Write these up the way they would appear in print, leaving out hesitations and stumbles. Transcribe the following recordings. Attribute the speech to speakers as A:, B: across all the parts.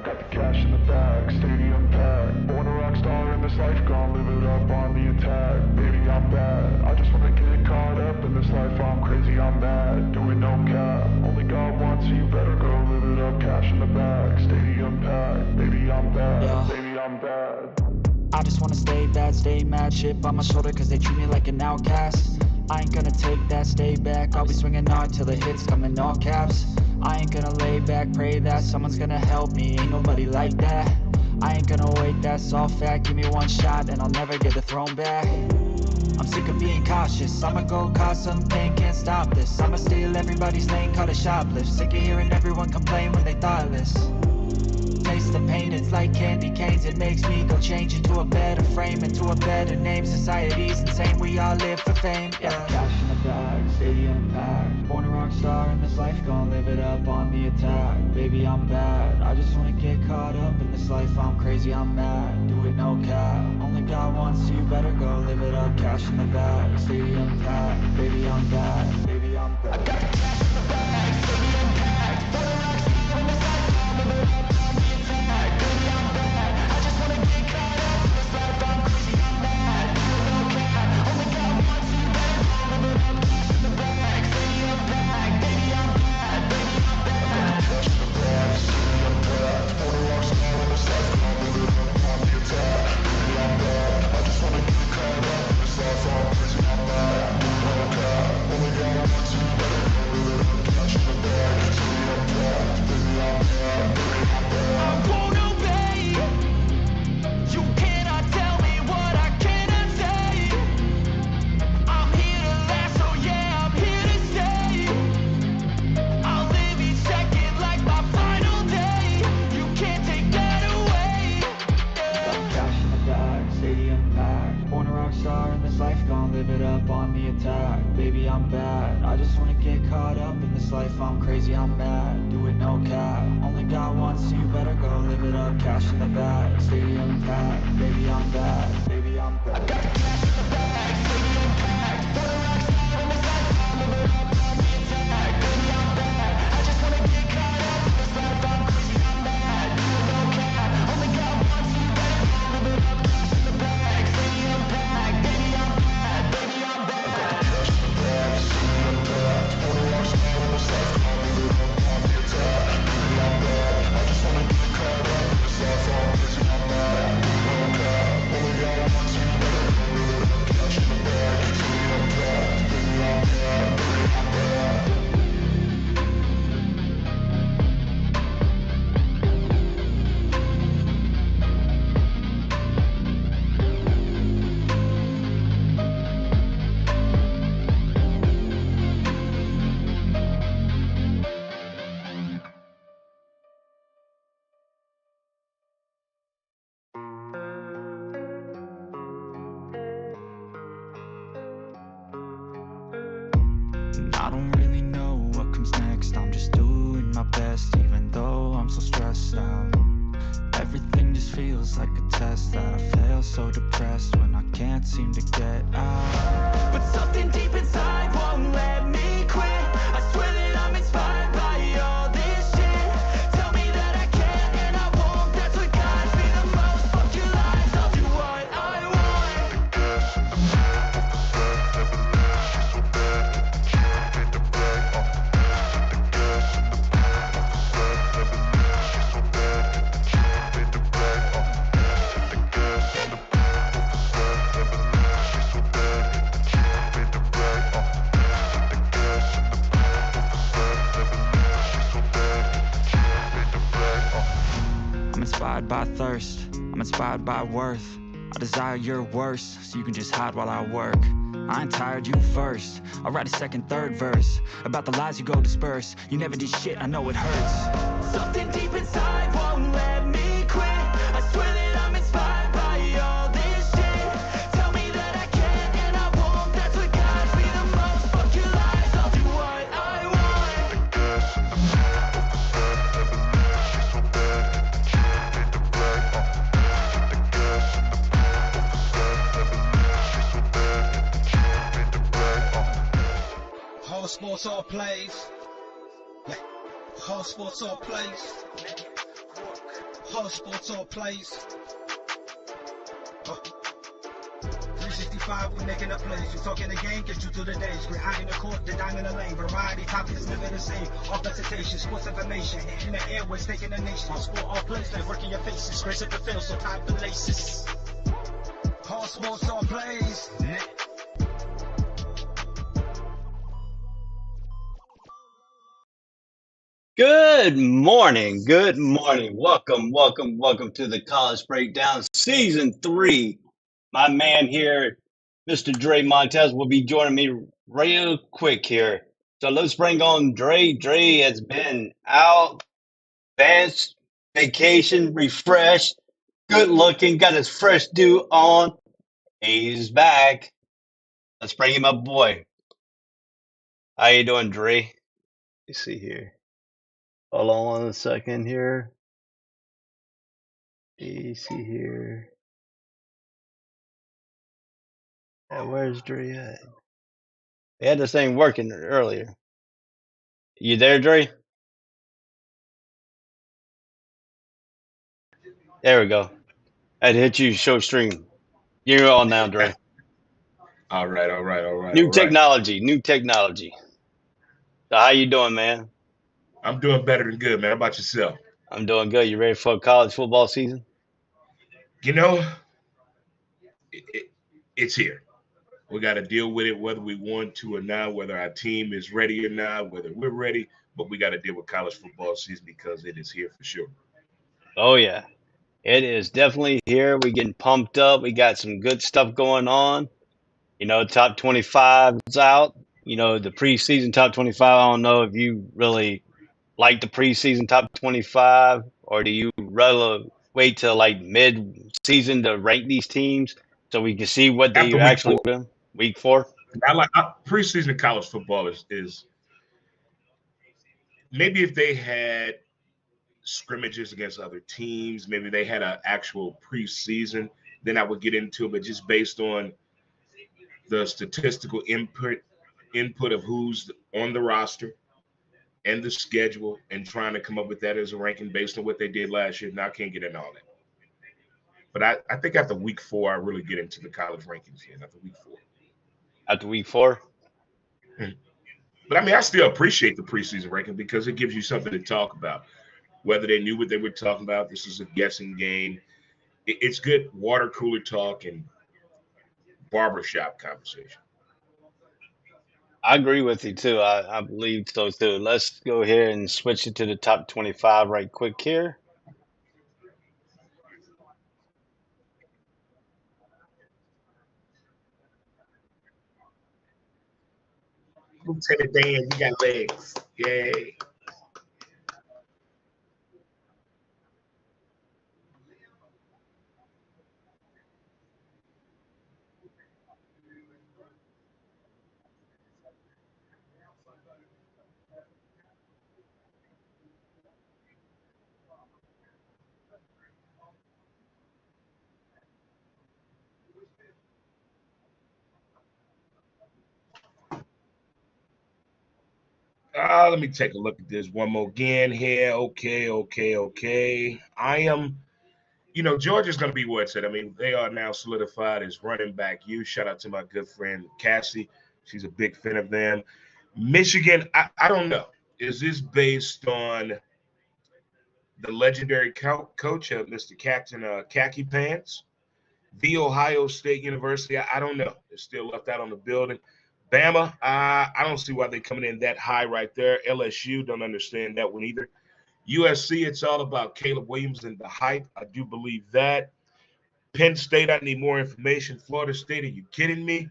A: got the cash in the bag, stadium packed. Born a rock star in this life, gon' live it up on the attack. Baby, I'm bad, I just wanna get caught up in this life. I'm crazy, I'm mad, doing no cap. Only God wants, so you better go live it up. Cash in the bag, stadium packed. Baby, I'm bad,
B: Yeah.
A: baby, I'm bad.
B: I just wanna stay bad, stay mad. Chip on my shoulder cause they treat me like an outcast. I ain't gonna take that, stay back. I'll be swinging hard till the hits come in all caps. I ain't gonna lay back, pray that someone's gonna help me. Ain't nobody like that. I ain't gonna wait, that's all fact. Give me one shot and I'll never get the throne back. I'm sick of being cautious, I'ma go cause some pain, can't stop this. I'ma steal everybody's lane, call it shoplift. Sick of hearing everyone complain when they thoughtless. Taste the pain, it's like candy canes. It makes me go change into a better frame, into a better name. Society's insane, we all live for fame. Yeah. Cash in the bag, stadium packed. Born a rock star in this life, gon' live it up on the attack. Baby, I'm bad, I just wanna get caught up in this life. I'm crazy, I'm mad, do it no cap. Only God wants, so you better go live it up. Cash in the bag, stadium packed. Baby, I'm bad, baby, I'm bad. I got the cash in the bag, stadium packed. Born a rock star in this life, gon' live it up. I'm crazy, I'm mad, do it no cap. Only God wants, so you better go live it up. Cash in the bag, stadium packed. Baby, I'm bad, baby, I'm bad. I got the cash in the bag, stadium packed. Born a rock star in this life, I'll live it up on the attack. Baby, I'm bad, I just wanna get caught up in this life. I'm crazy, I'm mad, do it no cap. Only God wants, so you better go live it up. Cash in the bag, stadium packed. Baby, I'm bad, baby, I'm bad. I got the cash in the bag, stadium packed. Born a rock star in this life. I don't really know what comes next. I'm just doing my best, even though I'm so stressed out. Everything just feels like a test that I fail, so depressed when I can't seem to get out. But something deep inside won't let me quit. I swear that I'm inspired by all this shit. Tell me that I can and I won't. That's what guides me the most. Fuck your lies, I'll do what I want. The gas in the back, never left, she's so bad. Can't hit the brag, the gas in the back, never left, she's so bad. Can't hit the brag, the gas in the back, never left, she's so bad. Can't hit the brag, the gas in the back, never left, she's so bad. Can't hit the brag. I'm inspired by thirst, I'm inspired by worth. I desire your worst, so you can just hide while I work. I ain't tired, you first. I'll write a second, third verse about the lies you go disperse. You never did shit, I know it hurts. Something deep inside won't let me quit. I swear that I'm inspired by all this shit. Tell me that I can and I won't. That's what guides me the most. Fuck your lies, I'll do what I want. The gas in the back, never left, she's so bad. Can't hit the brag, the gas in the back, never left, she's so bad. Can't hit the brag,
C: Whole sports all plays. Whole sports all plays. Hard Sports All plays. 365, we making up plays. We talking the game, get you through the days. We're high in the court, the dime in the lane. Variety topics living the same. All presentation, sports information. Hitting the airways, taking the nation. Sport all plays, like working your faces. Grace at the field, so tie the laces. Hard Sports All plays.
D: Good morning. Welcome to the College Breakdown Season 3. My man here, Mr. Dre Montez, will be joining me real quick here. So let's bring on Dre. Dre has been out, advanced, vacation, refreshed, good looking, got his fresh dew on. He's back. Let's bring him up, boy. How you doing, Dre? Let's see here. Hold on 1 second here. Let's see here. Where's Dre at? They had this thing working earlier. You there, Dre? There we go. I had to hit you show stream. You're on now, Dre.
E: All right.
D: New technology. So how you doing, man?
E: I'm doing better than good, man. How about yourself?
D: I'm doing good. You ready for college football season?
E: You know, it's here. We got to deal with it whether we want to or not, whether our team is ready or not, whether we're ready, but we got to deal with college football season because it is here for sure.
D: Oh, yeah. It is definitely here. We getting pumped up. We got some good stuff going on. You know, top 25 is out. You know, the preseason top 25. I don't know if you really like the preseason top 25, or do you rather wait till like mid-season to rank these teams so we can see what they
E: After
D: actually do? Week 4?
E: Preseason college football is maybe if they had scrimmages against other teams, maybe they had an actual preseason, then I would get into it. But just based on the statistical input of who's on the roster and the schedule and trying to come up with that as a ranking based on what they did last year. Now I can't get into all that. But I think after week 4, I really get into the college rankings here after week 4.
D: After week 4?
E: But I mean, I still appreciate the preseason ranking because it gives you something to talk about. Whether they knew what they were talking about, this is a guessing game. It's good water cooler talk and barbershop conversation.
D: I agree with you too. I believe so too. Let's go ahead and switch it to the top 25 right quick here.
E: Lieutenant Dan, you got legs. Yay. Let me take a look at this one more again here. Okay. I am, Georgia's going to be what's it. I mean, they are now solidified as running back you. Shout out to my good friend Cassie. She's a big fan of them. Michigan, I don't know. Is this based on the legendary coach, Mr. Captain Khaki Pants? The Ohio State University, I don't know. They're still left out on the building. Bama, I don't see why they're coming in that high right there. LSU, don't understand that one either. USC, it's all about Caleb Williams and the hype. I do believe that. Penn State, I need more information. Florida State, are you kidding me?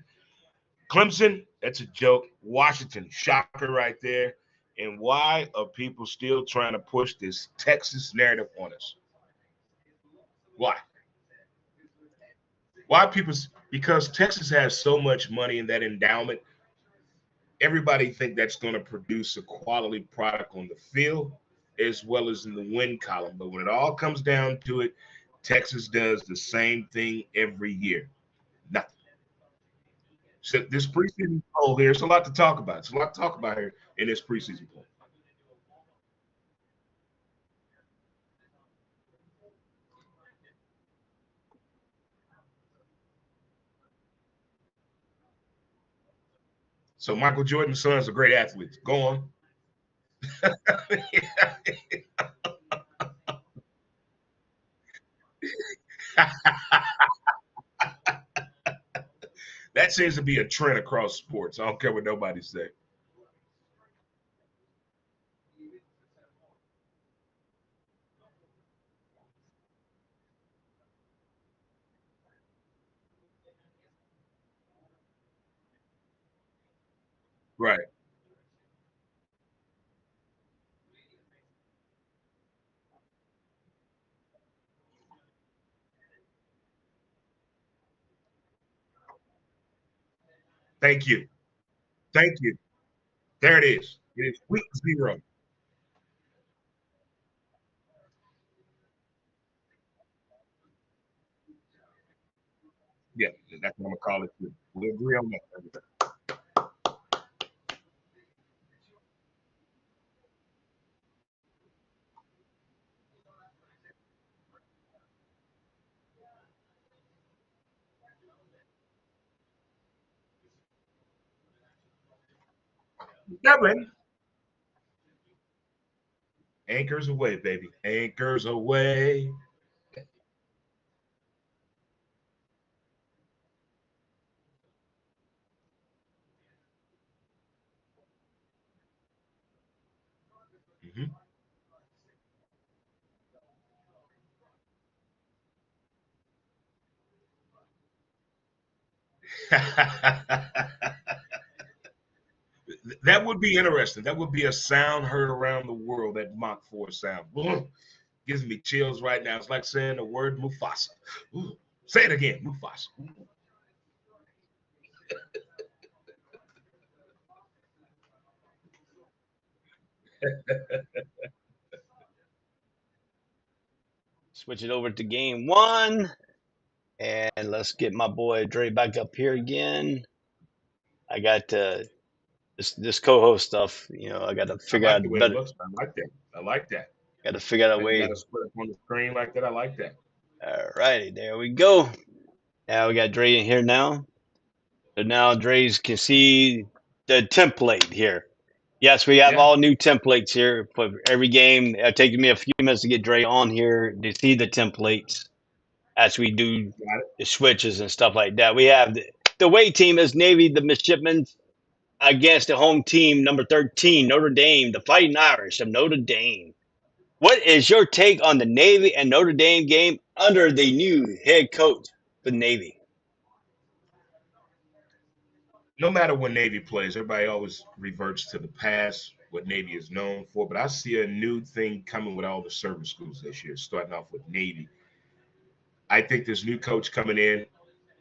E: Clemson, that's a joke. Washington, shocker right there. And why are people still trying to push this Texas narrative on us? Why? Why people? Because Texas has so much money in that endowment. Everybody think that's going to produce a quality product on the field as well as in the win column. But when it all comes down to it, Texas does the same thing every year. Nothing. So this preseason poll here, it's a lot to talk about. It's a lot to talk about here in this preseason poll. So Michael Jordan's sons are great athletes. Go on. That seems to be a trend across sports. I don't care what nobody say. Right. Thank you. Thank you. There it is. It is week 0. Yeah, that's what I'm gonna call it too. We agree on that. Dublin. Anchors away, baby. Anchors away. Mhm. That would be interesting. That would be a sound heard around the world, that Mach 4 sound. Ugh, gives me chills right now. It's like saying the word Mufasa. Ooh, say it again, Mufasa.
D: Switch it over to game 1. And let's get my boy Dre back up here again. I got this co-host stuff. I got to
E: I
D: figure
E: like
D: out
E: the way it
D: better.
E: looks. I like that. I like that.
D: Got to figure out a
E: How you got
D: way.
E: to split up on the screen like that. I like that.
D: All righty, there we go. Now we got Dre in here now. So now Dre's can see the template here. Yes, we have
E: Yeah,
D: all new templates here for every game. It takes me a few minutes to get Dre on here to see the templates as we do
E: got it.
D: the switches and stuff like that. We have the away team is Navy, the Midshipmen, against the home team, number 13, Notre Dame, the Fighting Irish of Notre Dame. What is your take on the Navy and Notre Dame game under the new head coach for Navy?
E: No matter what Navy plays, everybody always reverts to the past, what Navy is known for. But I see a new thing coming with all the service schools this year, starting off with Navy. I think this new coach coming in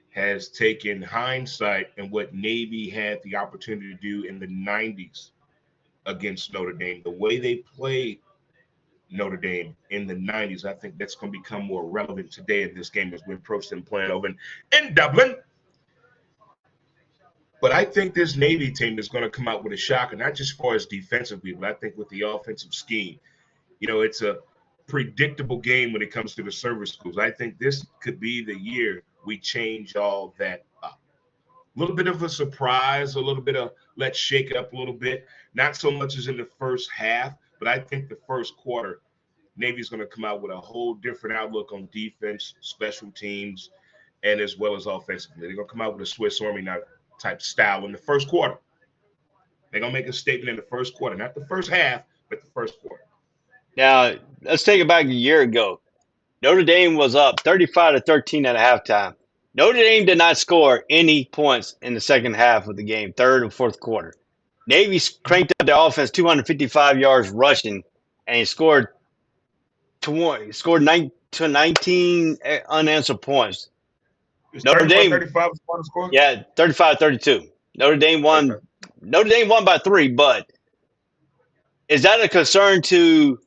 E: has taken hindsight and what Navy had the opportunity to do in the 90s against Notre Dame. The way they played Notre Dame in the 90s, I think that's going to become more relevant today in this game as we approach them playing over in Dublin. But I think this Navy team is going to come out with a shocker, not just as far as defensively, but I think with the offensive scheme. It's a predictable game when it comes to the service schools. I think this could be the year we change all that up. A little bit of a surprise, a little bit of let's shake it up a little bit. Not so much as in the first half, but I think the first quarter, Navy's going to come out with a whole different outlook on defense, special teams, and as well as offensively. They're going to come out with a Swiss Army knife type style in the first quarter. They're going to make a statement in the first quarter, not the first half, but the first quarter.
D: Now, let's take it back a year ago. Notre Dame was up 35-13 at halftime. Notre Dame did not score any points in the second half of the game, third and fourth quarter. Navy cranked up their offense 255 yards rushing, and he scored 19 unanswered points.
E: It's
D: Notre
E: 31,
D: Dame,
E: 35 was the final score?
D: yeah, 35-32. Notre Dame won.
E: Okay.
D: Notre Dame won by 3, but is that a concern to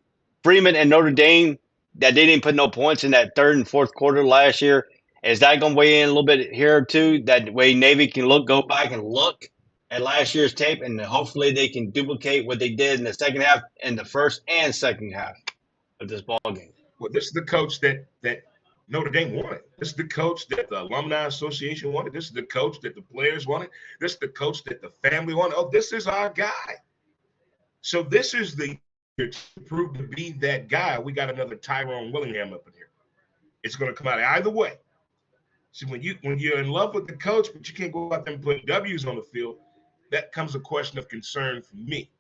D: Freeman and Notre Dame that they didn't put no points in that third and fourth quarter last year? Is that going to weigh in a little bit here too? That way Navy can go back and look at last year's tape, and hopefully they can duplicate what they did in the second half and the first and second half of this ball game.
E: Well, this is the coach that Notre Dame wanted. This is the coach that the Alumni Association wanted. This is the coach that the players wanted. This is the coach that the family wanted. Oh, this is our guy. So this is the year to prove to be that guy. We got another Tyrone Willingham up in here. It's going to come out either way. See, when you're in love with the coach, but you can't go out there and put W's on the field, that comes a question of concern for me.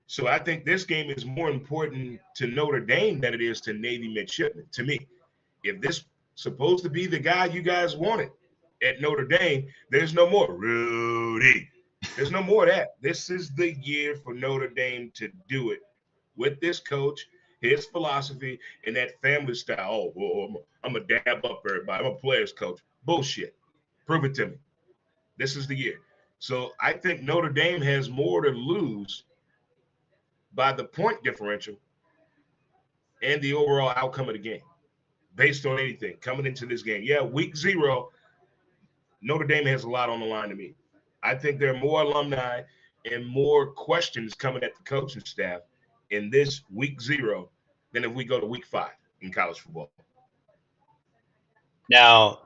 E: So I think this game is more important to Notre Dame than it is to Navy midshipmen, to me. If this supposed to be the guy you guys wanted at Notre Dame, there's no more Rudy. There's no more of that. This is the year for Notre Dame to do it with this coach, his philosophy, and that family style. Oh, well, I'm going to dab up everybody. I'm a player's coach. Bullshit. Prove it to me. This is the year. So I think Notre Dame has more to lose by the point differential and the overall outcome of the game based on anything coming into this game. Yeah, week 0, Notre Dame has a lot on the line to me. I think there are more alumni and more questions coming at the coaching staff in this week 0 than if we go to week 5 in college football.
D: Now,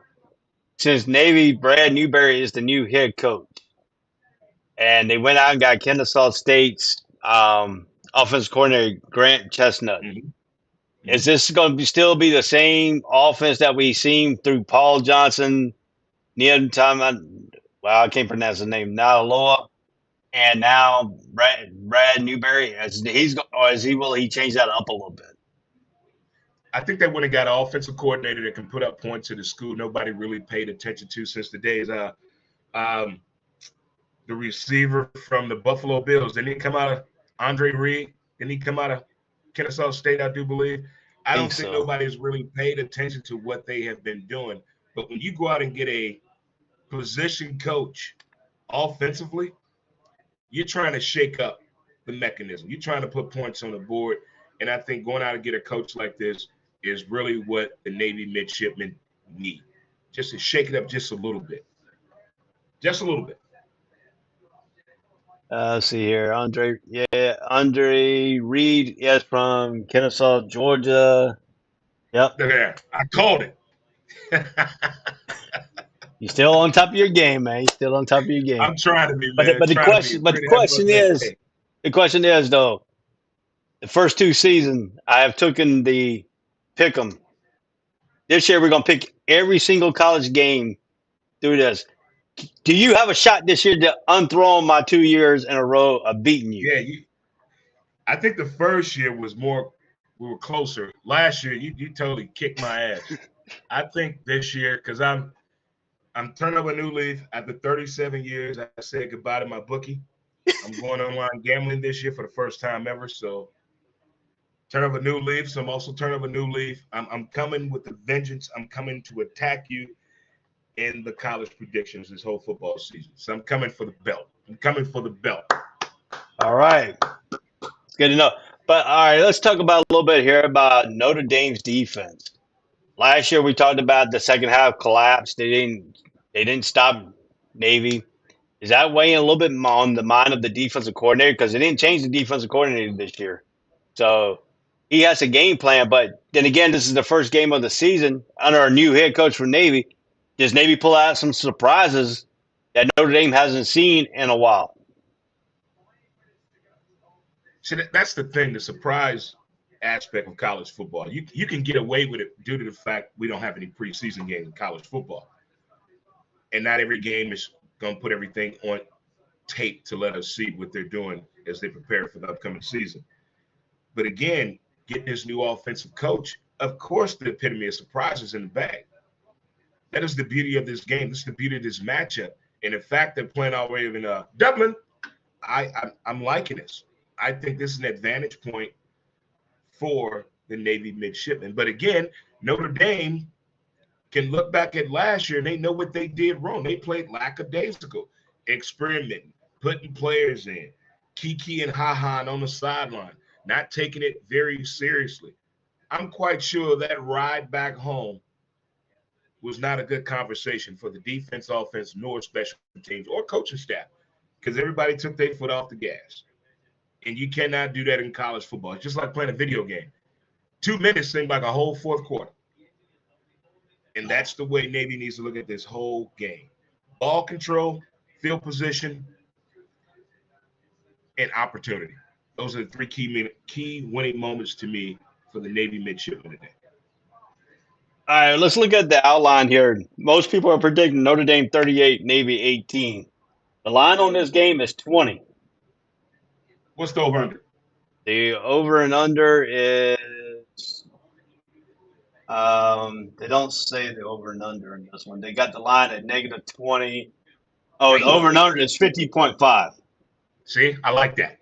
D: since Navy, Brad Newberry is the new head coach, and they went out and got Kennesaw State's offensive coordinator, Grant Chestnut.
E: Mm-hmm.
D: Is this going to still be the same offense that we've seen through Paul Johnson, I can't pronounce his name, Naloa, and now Brad Newberry? Will he change that up a little bit?
E: I think they went and got an offensive coordinator that can put up points in the school nobody really paid attention to since the days the receiver from the Buffalo Bills. Didn't he come out of Andre Reed? Didn't he come out of Kennesaw State, I do believe? I don't think nobody's really paid attention to what they have been doing. But when you go out and get a position coach offensively, you're trying to shake up the mechanism. You're trying to put points on the board. And I think going out and get a coach like this is really what the Navy midshipmen need. Just to shake it up just a little bit. Just a little bit.
D: Let's see here. Andre Reed, yes, from Kennesaw, Georgia. Yep.
E: Yeah, I called it.
D: You're still on top of your game, man. You're still on top of your game.
E: I'm trying to be, man.
D: But the question is, though, the first 2 seasons, I have taken the pick 'em. This year, we're going to pick every single college game through this. Do you have a shot this year to unthrone my 2 years in a row of beating you?
E: Yeah, I think the first year was more, we were closer. Last year, you totally kicked my ass. I think this year, because I'm turning up a new leaf. After 37 years, I said goodbye to my bookie. I'm going online gambling this year for the first time ever. So turn up a new leaf. So I'm also turning up a new leaf. I'm coming with the vengeance. I'm coming to attack you in the college predictions this whole football season. So I'm coming for the belt.
D: All right. It's good to know. But all right, let's talk about a little bit here about Notre Dame's defense. Last year we talked about the second half collapse. They didn't stop Navy. Is that weighing a little bit on the mind of the defensive coordinator? Because they didn't change the defensive coordinator this year. So he has a game plan. But then again, this is the first game of the season under a new head coach for Navy. Does Navy pull out some surprises that Notre Dame hasn't seen in a while?
E: See, that's the thing, the surprise aspect of college football. You can get away with it due to the fact we don't have any preseason games in college football. And not every game is going to put everything on tape to let us see what they're doing as they prepare for the upcoming season. But again, getting this new offensive coach, of course, the epitome of surprises in the bag. That is the beauty of this game. This is the beauty of this matchup. And the fact they're playing already in Dublin, I'm liking this. I think this is an advantage point for the Navy midshipmen. But again, Notre Dame can look back at last year and they know what they did wrong. They played lackadaisical, experimenting, putting players in, Kiki and Ha-Han on the sideline, not taking it very seriously. I'm quite sure that ride back home was not a good conversation for the defense, offense, nor special teams or coaching staff because everybody took their foot off the gas. And you cannot do that in college football. It's just like playing a video game. 2 minutes seem like a whole fourth quarter. And that's the way Navy needs to look at this whole game. Ball control, field position, and opportunity. Those are the three key winning moments to me for the Navy midshipmen today.
D: All right, let's look at the outline here. Most people are predicting Notre Dame 38, Navy 18. The line on this game is 20.
E: What's the over-under?
D: The over and under is they don't say the over and under in this one. They got the line at negative 20. Oh, the over and under is 50.5.
E: See, I like that.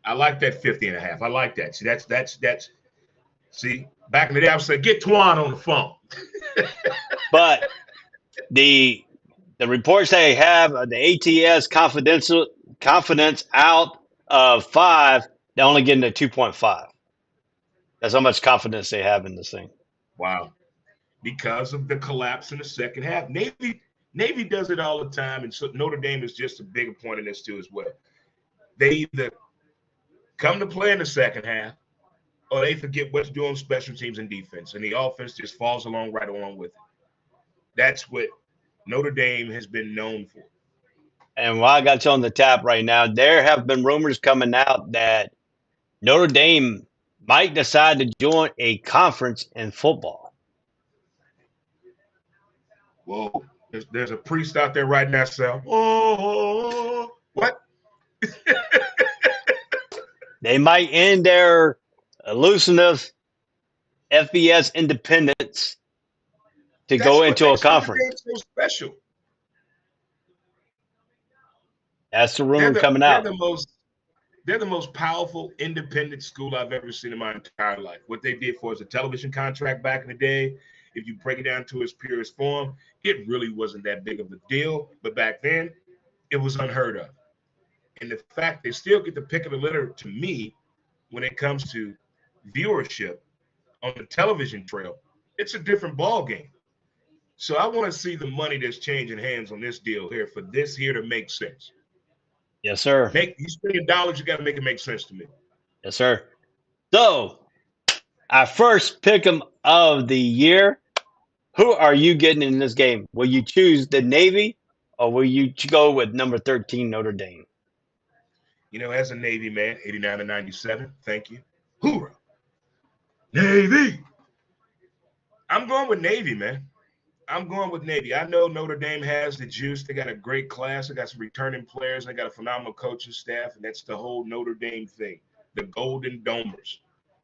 E: I like that 50.5. I like that. See, that's see, back in the day, I would say, get Twan on the phone.
D: But the reports they have, the ATS confidence out of 5, they're only getting a 2.5. That's how much confidence they have in this thing.
E: Wow. Because of the collapse in the second half. Navy does it all the time, and so Notre Dame is just a bigger point in this too as well. They either come to play in the second half, or they forget what to do on special teams and defense, and the offense just falls along right along with it. That's what Notre Dame has been known for.
D: And while I got you on the tap right now, there have been rumors coming out that Notre Dame might decide to join a conference in football.
E: Whoa, there's a priest out there right now saying, oh, what?
D: They might end their elusive FBS independence to go into a conference.
E: So special.
D: That's the rumor coming out.
E: They're the most powerful independent school I've ever seen in my entire life. What they did for us a television contract back in the day, if you break it down to its purest form, it really wasn't that big of a deal. But back then, it was unheard of. And the fact they still get the pick of the litter to me when it comes to viewership on the television trail, it's a different ball game. So I want to see the money that's changing hands on this deal here for this here to make sense.
D: Yes, sir.
E: You spend dollars, you got to make it make sense to me.
D: Yes, sir. So, our first pick 'em of the year. Who are you getting in this game? Will you choose the Navy, or will you go with number 13 Notre Dame?
E: You know, as a Navy man, 89 and 97, thank you. Hoorah! Navy! I'm going with Navy, man. I'm going with Navy. I know Notre Dame has the juice. They got a great class. They got some returning players. They got a phenomenal coaching staff, and that's the whole Notre Dame thing, the Golden Domers.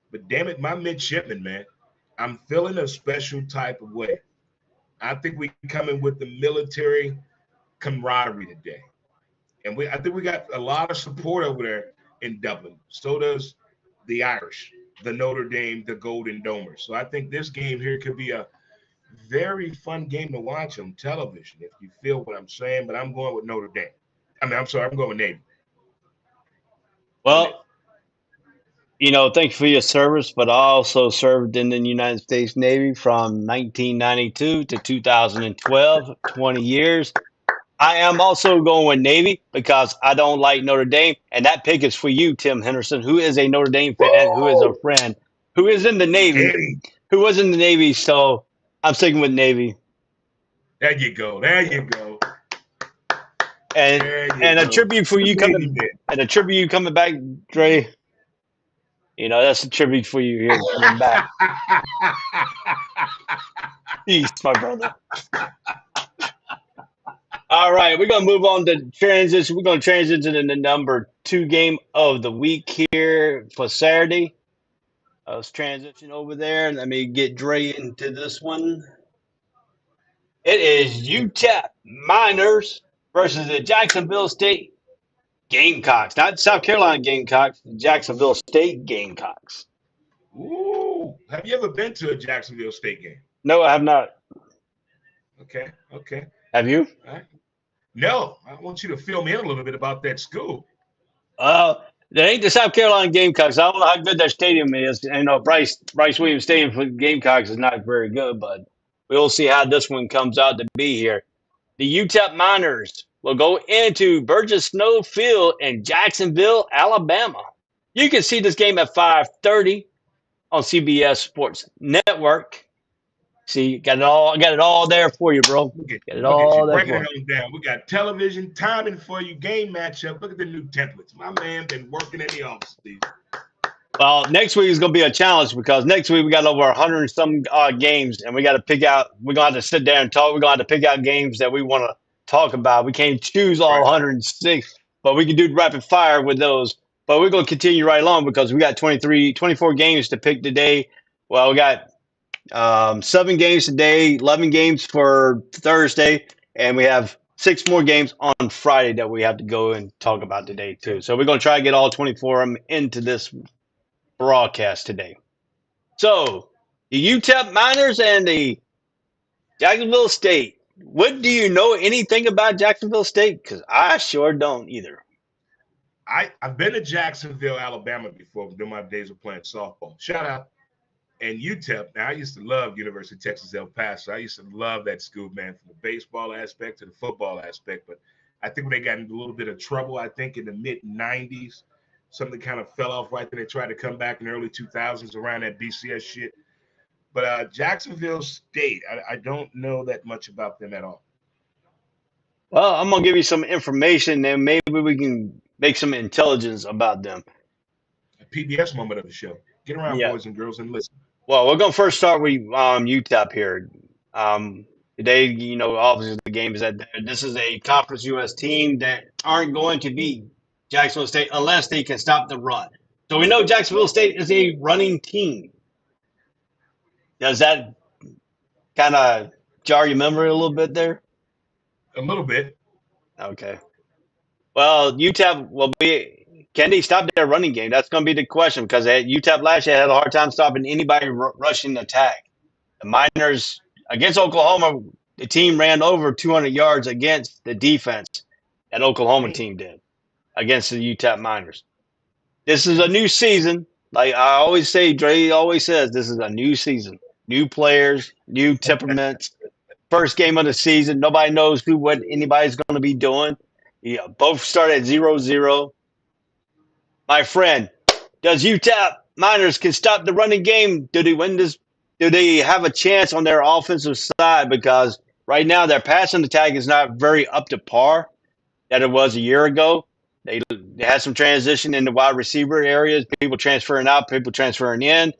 E: But damn it, my midshipmen, man, I'm feeling a special type of way. I think we come in with the military camaraderie today. And I think we got a lot of support over there in Dublin. So does the Irish, the Notre Dame, the Golden Domers. So I think this game here could be a very fun game to watch on television, if you feel what I'm saying. But I'm going with Notre Dame. I'm going with Navy.
D: Well, thank you for your service, but I also served in the United States Navy from 1992 to 2012, 20 years. I am also going with Navy because I don't like Notre Dame, and that pick is for you, Tim Henderson, who is a Notre Dame fan, who is a friend, who is in the Navy, who was in the Navy, so I'm sticking with Navy.
E: There you go. There you go.
D: And a tribute for you coming back, Dre. That's a tribute for you here coming back. Peace, my brother. All right, we're going to move on to transition. We're going to transition to the number 2 game of the week here for Saturday. Let's transition over there. Let me get Dre into this one. It is UTEP Miners versus the Jacksonville State Gamecocks. Not South Carolina Gamecocks, the Jacksonville State Gamecocks.
E: Ooh, have you ever been to a Jacksonville State game?
D: No, I have not.
E: Okay.
D: Have you?
E: All right. No, I want you to fill me in a little bit about that school.
D: They ain't the South Carolina Gamecocks. I don't know how good their stadium is. Bryce Williams Stadium for the Gamecocks is not very good, but we'll see how this one comes out to be here. The UTEP Miners will go into Burgess Snow Field in Jacksonville, Alabama. You can see this game at 5:30 on CBS Sports Network. See, got it all. I got it all there for you, bro.
E: Look at
D: Got
E: you.
D: it
E: Look at you.
D: all there
E: Breaking
D: for
E: it
D: you.
E: on down. We got television timing for you, game matchup. Look at the new templates. My man been working in the office.
D: Well, next week is going to be a challenge because next week we got over 100 and some games, and we got to pick out. We're going to have to sit there and talk. We're going to have to pick out games that we want to talk about. We can't choose all
E: Right.
D: 106, but we can do rapid fire with those. But we're going to continue right along because we got 24 games to pick today. Well, we got 7 games today, 11 games for Thursday, and we have 6 more games on Friday that we have to go and talk about today too. So we're going to try to get all 24 of them into this broadcast today. So the UTEP Miners and the Jacksonville State. What do you know anything about Jacksonville State? Because I sure don't either.
E: I've been to Jacksonville, Alabama before during my days of playing softball. Shout out. And UTEP, now I used to love University of Texas El Paso. I used to love that school, man, from the baseball aspect to the football aspect. But I think when they got into a little bit of trouble, I think in the mid-'90s, something kind of fell off right then. They tried to come back in the early 2000s around that BCS shit. But Jacksonville State, I don't know that much about them at all.
D: Well, I'm going to give you some information and maybe we can make some intelligence about them.
E: A PBS moment of the show. Get around,
D: Yeah.
E: boys and girls, and listen.
D: Well, we're going to first start with UTEP here. Today, obviously the game is at this is a Conference US team that aren't going to beat Jacksonville State unless they can stop the run. So we know Jacksonville State is a running team. Does that kind of jar your memory a little bit there?
E: A little bit.
D: Okay. Well, UTEP will be. Can they stop their running game? That's going to be the question because UTEP last year had a hard time stopping anybody rushing the attack. The Miners against Oklahoma, the team ran over 200 yards against the defense that Oklahoma team did against the UTEP Miners. This is a new season. Like I always say, Dre always says, this is a new season. New players, new temperaments. First game of the season. Nobody knows what anybody's going to be doing. Yeah, both start at 0-0. My friend, does UTEP Miners can stop the running game? Do they win this? Do they have a chance on their offensive side? Because right now their passing attack is not very up to par that it was a year ago. They had some transition in the wide receiver areas, people transferring out, people transferring in.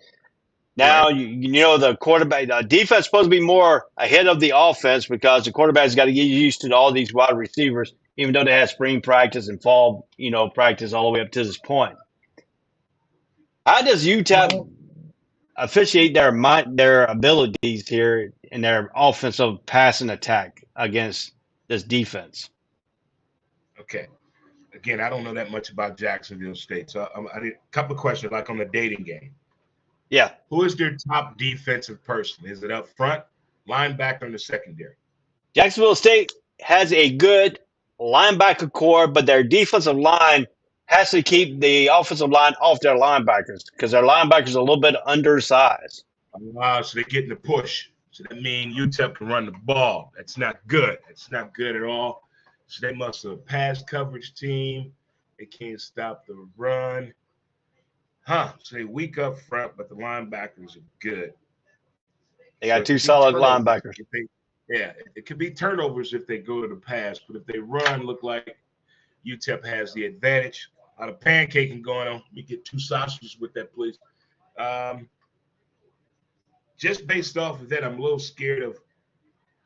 D: Now,
E: Right.
D: The quarterback, the defense is supposed to be more ahead of the offense because the quarterback's got to get used to all these wide receivers, even though they had spring practice and fall, practice all the way up to this point. How does UTEP officiate their abilities here in their offensive passing attack against this defense?
E: Okay. Again, I don't know that much about Jacksonville State. So I need a couple of questions, like on the dating game.
D: Yeah.
E: Who is their top defensive person? Is it up front, linebacker, in the secondary?
D: Jacksonville State has a good linebacker core, but their defensive line has to keep the offensive line off their linebackers because their linebackers are a little bit undersized.
E: So they're getting the push. So that means UTEP can run the ball. That's not good. That's not good at all. So they must have a pass coverage team. They can't stop the run. So they're weak up front, but the linebackers are good.
D: They got 2 solid linebackers.
E: It could be turnovers if they go to the pass, but if they run, look like UTEP has the advantage. A lot of pancaking going on. Let me get 2 sausages with that, please. Just based off of that, I'm a little scared of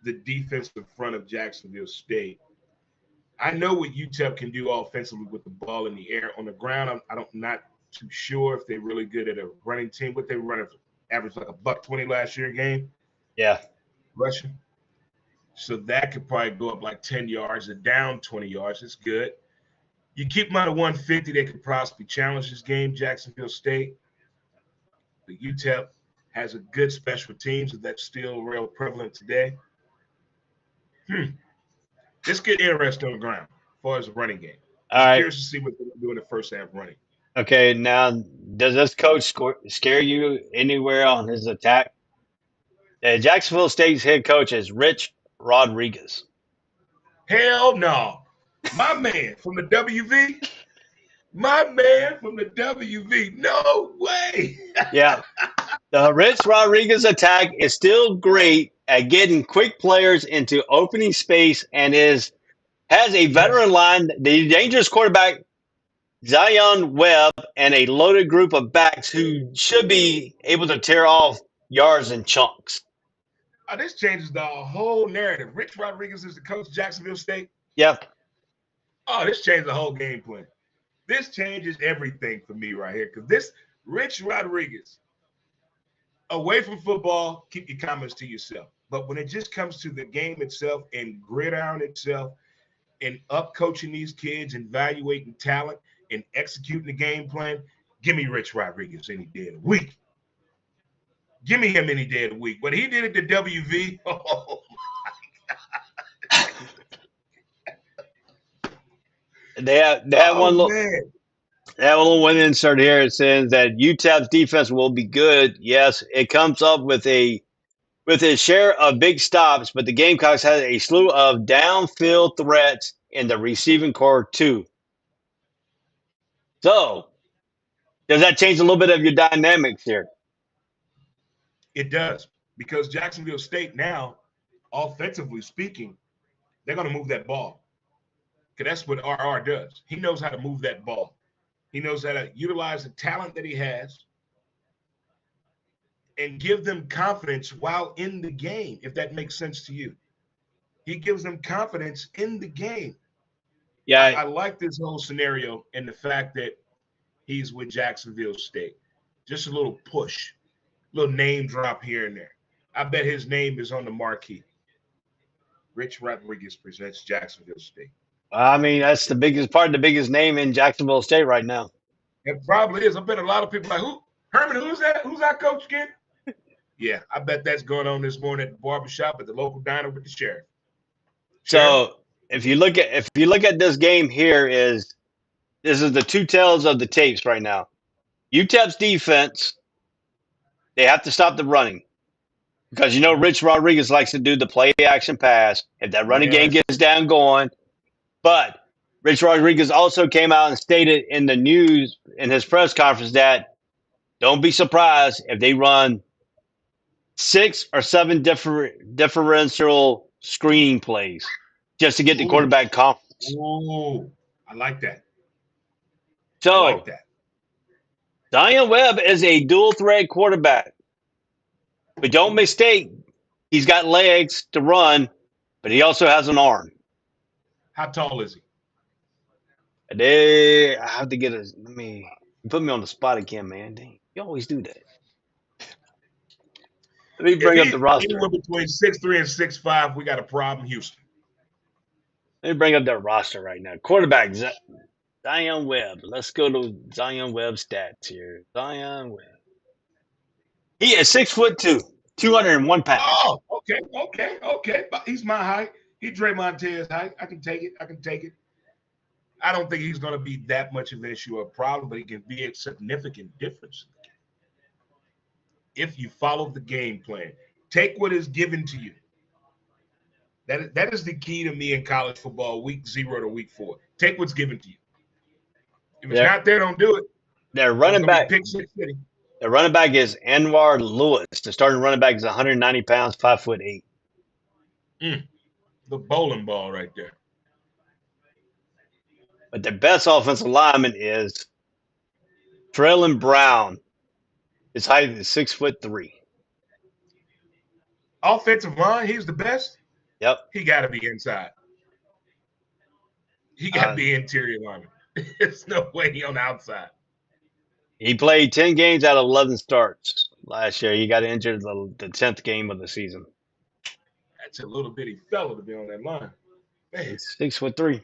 E: the defensive front of Jacksonville State. I know what UTEP can do offensively with the ball in the air. On the ground, I'm not too sure if they're really good at a running team. What they run average like $120 last year game.
D: Yeah.
E: Rushing. So that could probably go up like 10 yards or down 20 yards. It's good. You keep them out of 150, they could possibly challenge this game, Jacksonville State. The UTEP has a good special teams, and that's still real prevalent today. This get interesting on the ground as far as the running game. I'm curious to see what they're doing in the first half running.
D: Okay, now, does this coach scare you anywhere on his attack? Jacksonville State's head coach is Rich Rodriguez.
E: Hell no. My man from the WV. My man from the WV. No way.
D: Yeah. The Rich Rodriguez attack is still great at getting quick players into opening space and has a
E: Yes.
D: veteran line, the dangerous quarterback Zion Webb, and a loaded group of backs who should be able to tear off yards in chunks.
E: This changes the whole narrative. Rich Rodriguez is the coach of Jacksonville State.
D: Yep.
E: This changes the whole game plan. This changes everything for me right here because this Rich Rodriguez, away from football, keep your comments to yourself. But when it just comes to the game itself and Gridiron itself and up coaching these kids and evaluating talent and executing the game plan, give me Rich Rodriguez any day of the week. Give me him any day of the week. But he did it to WV. Oh,
D: They have one little insert here. It says that UTEP's defense will be good. Yes, it comes up with its share of big stops, but the Gamecocks had a slew of downfield threats in the receiving core too. So, does that change a little bit of your dynamics here?
E: It does, because Jacksonville State now, offensively speaking, they're going to move that ball. Because that's what RR does. He knows how to move that ball. He knows how to utilize the talent that he has and give them confidence while in the game, if that makes sense to you. He gives them confidence in the game.
D: Yeah.
E: I like this whole scenario and the fact that he's with Jacksonville State. Just a little push, little name drop here and there. I bet his name is on the marquee. Rich Rodriguez presents Jacksonville State.
D: I mean, that's the biggest name in Jacksonville State right now.
E: It probably is. I bet a lot of people are like, who? Herman, who's that? Who's our coach again? Yeah, I bet that's going on this morning at the barbershop at the local diner with the sheriff.
D: So if you look at this game here, this is the two tails of the tapes right now. UTEP's defense, they have to stop the running. Because Rich Rodriguez likes to do the play action pass. If that running game gets down going. But Rich Rodriguez also came out and stated in the news in his press conference that don't be surprised if they run 6 or 7 differential screening plays just to get the quarterback confidence.
E: Oh, I like that.
D: So,
E: I like that.
D: Zion Webb is a dual threat quarterback. But don't mistake, he's got legs to run, but he also has an arm.
E: How tall is he?
D: I have to get put me on the spot again, man. Dang, you always do that. Let me bring up the roster.
E: Anywhere between 6'3" and 6'5", we got a problem, Houston.
D: Let me bring up that roster right now. Quarterback, Zion Webb. Let's go to Zion Webb stats here. Zion Webb. He is 6'2", 201 pounds.
E: Oh, okay. But he's my height. He's Dre Montez's height. I can take it. I don't think he's going to be that much of an issue or a problem, but he can be a significant difference. If you follow the game plan, take what is given to you. That is the key to me in college football, week 0 to week 4. Take what's given to you. If it's not there, don't do it.
D: Their running back is Anwar Lewis. The starting running back is 190 pounds, 5'8".
E: The bowling ball right there.
D: But the best offensive lineman is Traylon Brown. His height is 6'3".
E: Offensive line, he's the best.
D: Yep.
E: He got to be inside. He got to be interior lineman. There's no way he on the outside.
D: He played 10 games out of 11 starts last year. He got injured the 10th game of the season.
E: That's a little bitty fella to be on that line. Man.
D: He's 6'3".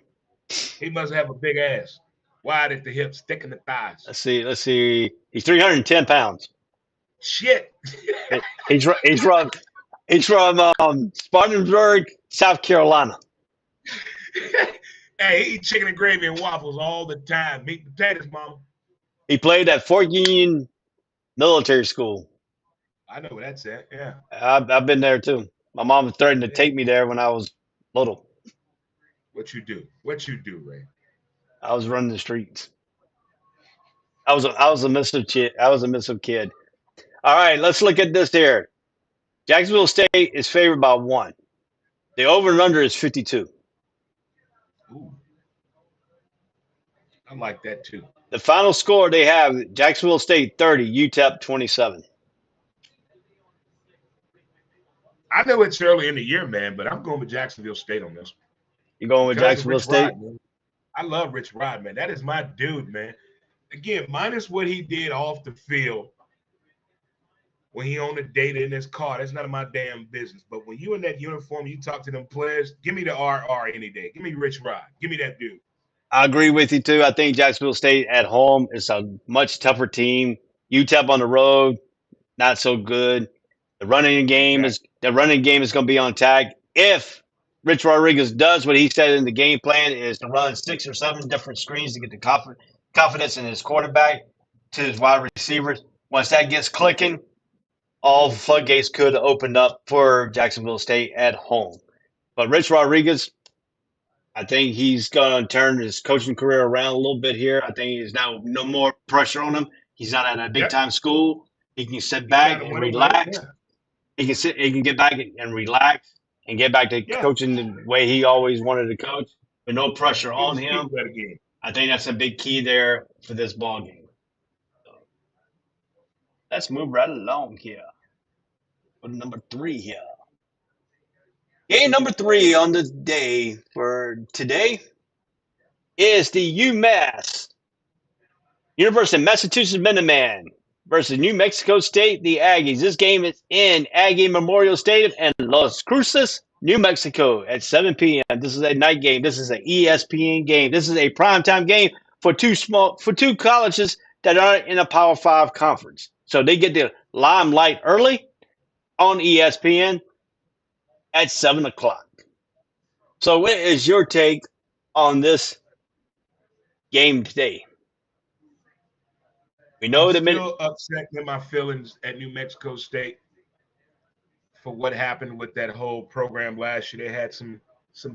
E: He must have a big ass. Wide at the hips, thick in the thighs.
D: Let's see. He's 310 pounds.
E: Shit.
D: He's from Spartanburg, South Carolina.
E: Hey, he eat chicken and gravy and waffles all the time. Meat and potatoes, mama.
D: He played at Fort Union Military School.
E: I know where that's at, yeah.
D: I've been there too. My mom threatened to take me there when I was little.
E: What you do, Ray?
D: I was running the streets. I was a missive kid. All right, let's look at this here. Jacksonville State is favored by 1. The over and under is 52.
E: Ooh, I like that too.
D: The final score they have Jacksonville State 30, UTEP 27.
E: I know it's early in the year, man, but I'm going with Jacksonville State on this.
D: You going with
E: Because of
D: Jacksonville
E: Rich
D: State?
E: Rod, man. I love Rich Rod, man. That is my dude, man. Again, minus what he did off the field when he owned the data in his car, that's none of my damn business. But when you in that uniform, you talk to them players, give me the RR any day. Give me Rich Rod. Give me that dude.
D: I agree with you too. I think Jacksonville State at home is a much tougher team. UTEP on the road, not so good. The running game is going to be on tag. If Rich Rodriguez does what he said in the game plan is to run 6 or 7 different screens to get the confidence in his quarterback to his wide receivers. Once that gets clicking, all floodgates could open up for Jacksonville State at home. But Rich Rodriguez, I think he's going to turn his coaching career around a little bit here. I think there's now no more pressure on him. He's not at a big time school. He can sit back and relax. He can get back and relax and get back to coaching the way he always wanted to coach with no pressure on him. I think that's a big key there for this ball game. So, let's move right along here. With number 3 here. Game number 3 on the day for today is the UMass University of Massachusetts Minuteman versus New Mexico State, the Aggies. This game is in Aggie Memorial Stadium in Las Cruces, New Mexico at 7 p.m. This is a night game. This is an ESPN game. This is a primetime game for two colleges that are in a Power 5 conference. So they get the limelight early on ESPN at 7 o'clock. So what is your take on this game today? We know
E: I'm still upset in my feelings at New Mexico State for what happened with that whole program last year. They had some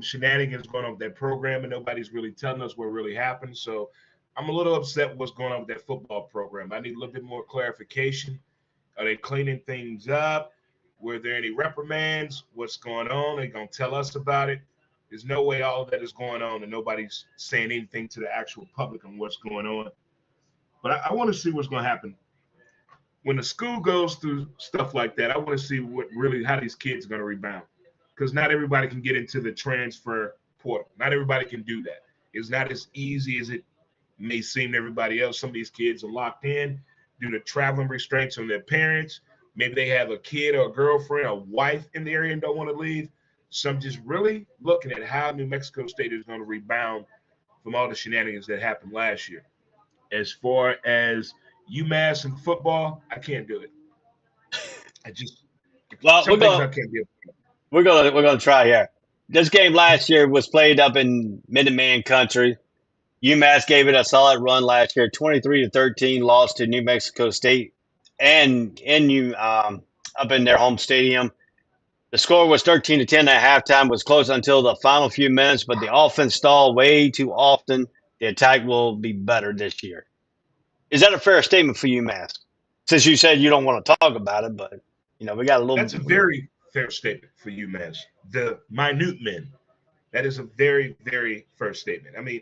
E: shenanigans going on with that program, and nobody's really telling us what really happened. So I'm a little upset with what's going on with that football program. I need a little bit more clarification. Are they cleaning things up? Were there any reprimands? What's going on? They're going to tell us about it. There's no way all of that is going on and nobody's saying anything to the actual public on what's going on. But I want to see what's going to happen. When the school goes through stuff like that, I want to see how these kids are going to rebound. Because not everybody can get into the transfer portal. Not everybody can do that. It's not as easy as it may seem to everybody else. Some of these kids are locked in due to traveling restraints on their parents. Maybe they have a kid or a girlfriend or wife in the area and don't want to leave. So I'm just really looking at how New Mexico State is going to rebound from all the shenanigans that happened last year. As far as UMass and football, I can't do it. I can't do.
D: We're gonna try here. This game last year was played up in Minuteman country. UMass gave it a solid run last year, 23-13 loss to New Mexico State, and up in their home stadium. The score was 13-10 at halftime. Was close until the final few minutes, but the offense stalled way too often. The attack will be better this year. Is that a fair statement for UMass? Since you said you don't want to talk about it, but we got a little.
E: That's a very fair statement for UMass. The minute men. That is a very, very fair statement. I mean,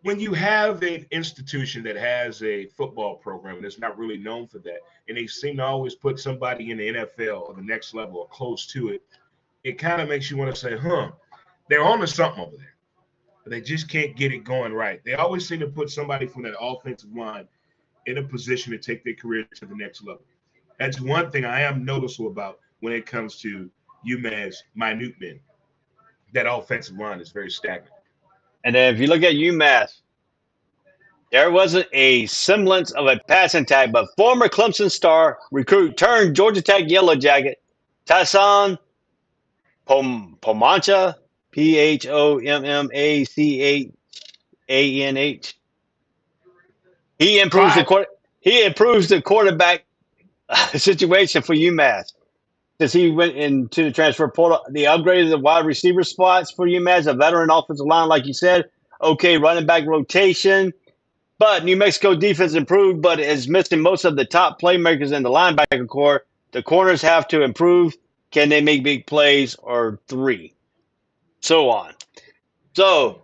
E: when you have an institution that has a football program that's not really known for that, and they seem to always put somebody in the NFL or the next level or close to it, it kind of makes you want to say, they're on to something over there. But they just can't get it going right. They always seem to put somebody from that offensive line in a position to take their career to the next level. That's one thing I am noticeable about when it comes to UMass minute men. That offensive line is very stagnant.
D: And then if you look at UMass, there wasn't a semblance of a passing tag, but former Clemson star recruit turned Georgia Tech Yellow Jacket, Tyson Pomacha, Pommachanh. He improves the quarterback situation for UMass. Since he went into the transfer portal, they upgraded the wide receiver spots for UMass, a veteran offensive line, like you said. Okay, running back rotation. But New Mexico defense improved, but is missing most of the top playmakers in the linebacker core. The corners have to improve. Can they make big plays or three? So on. So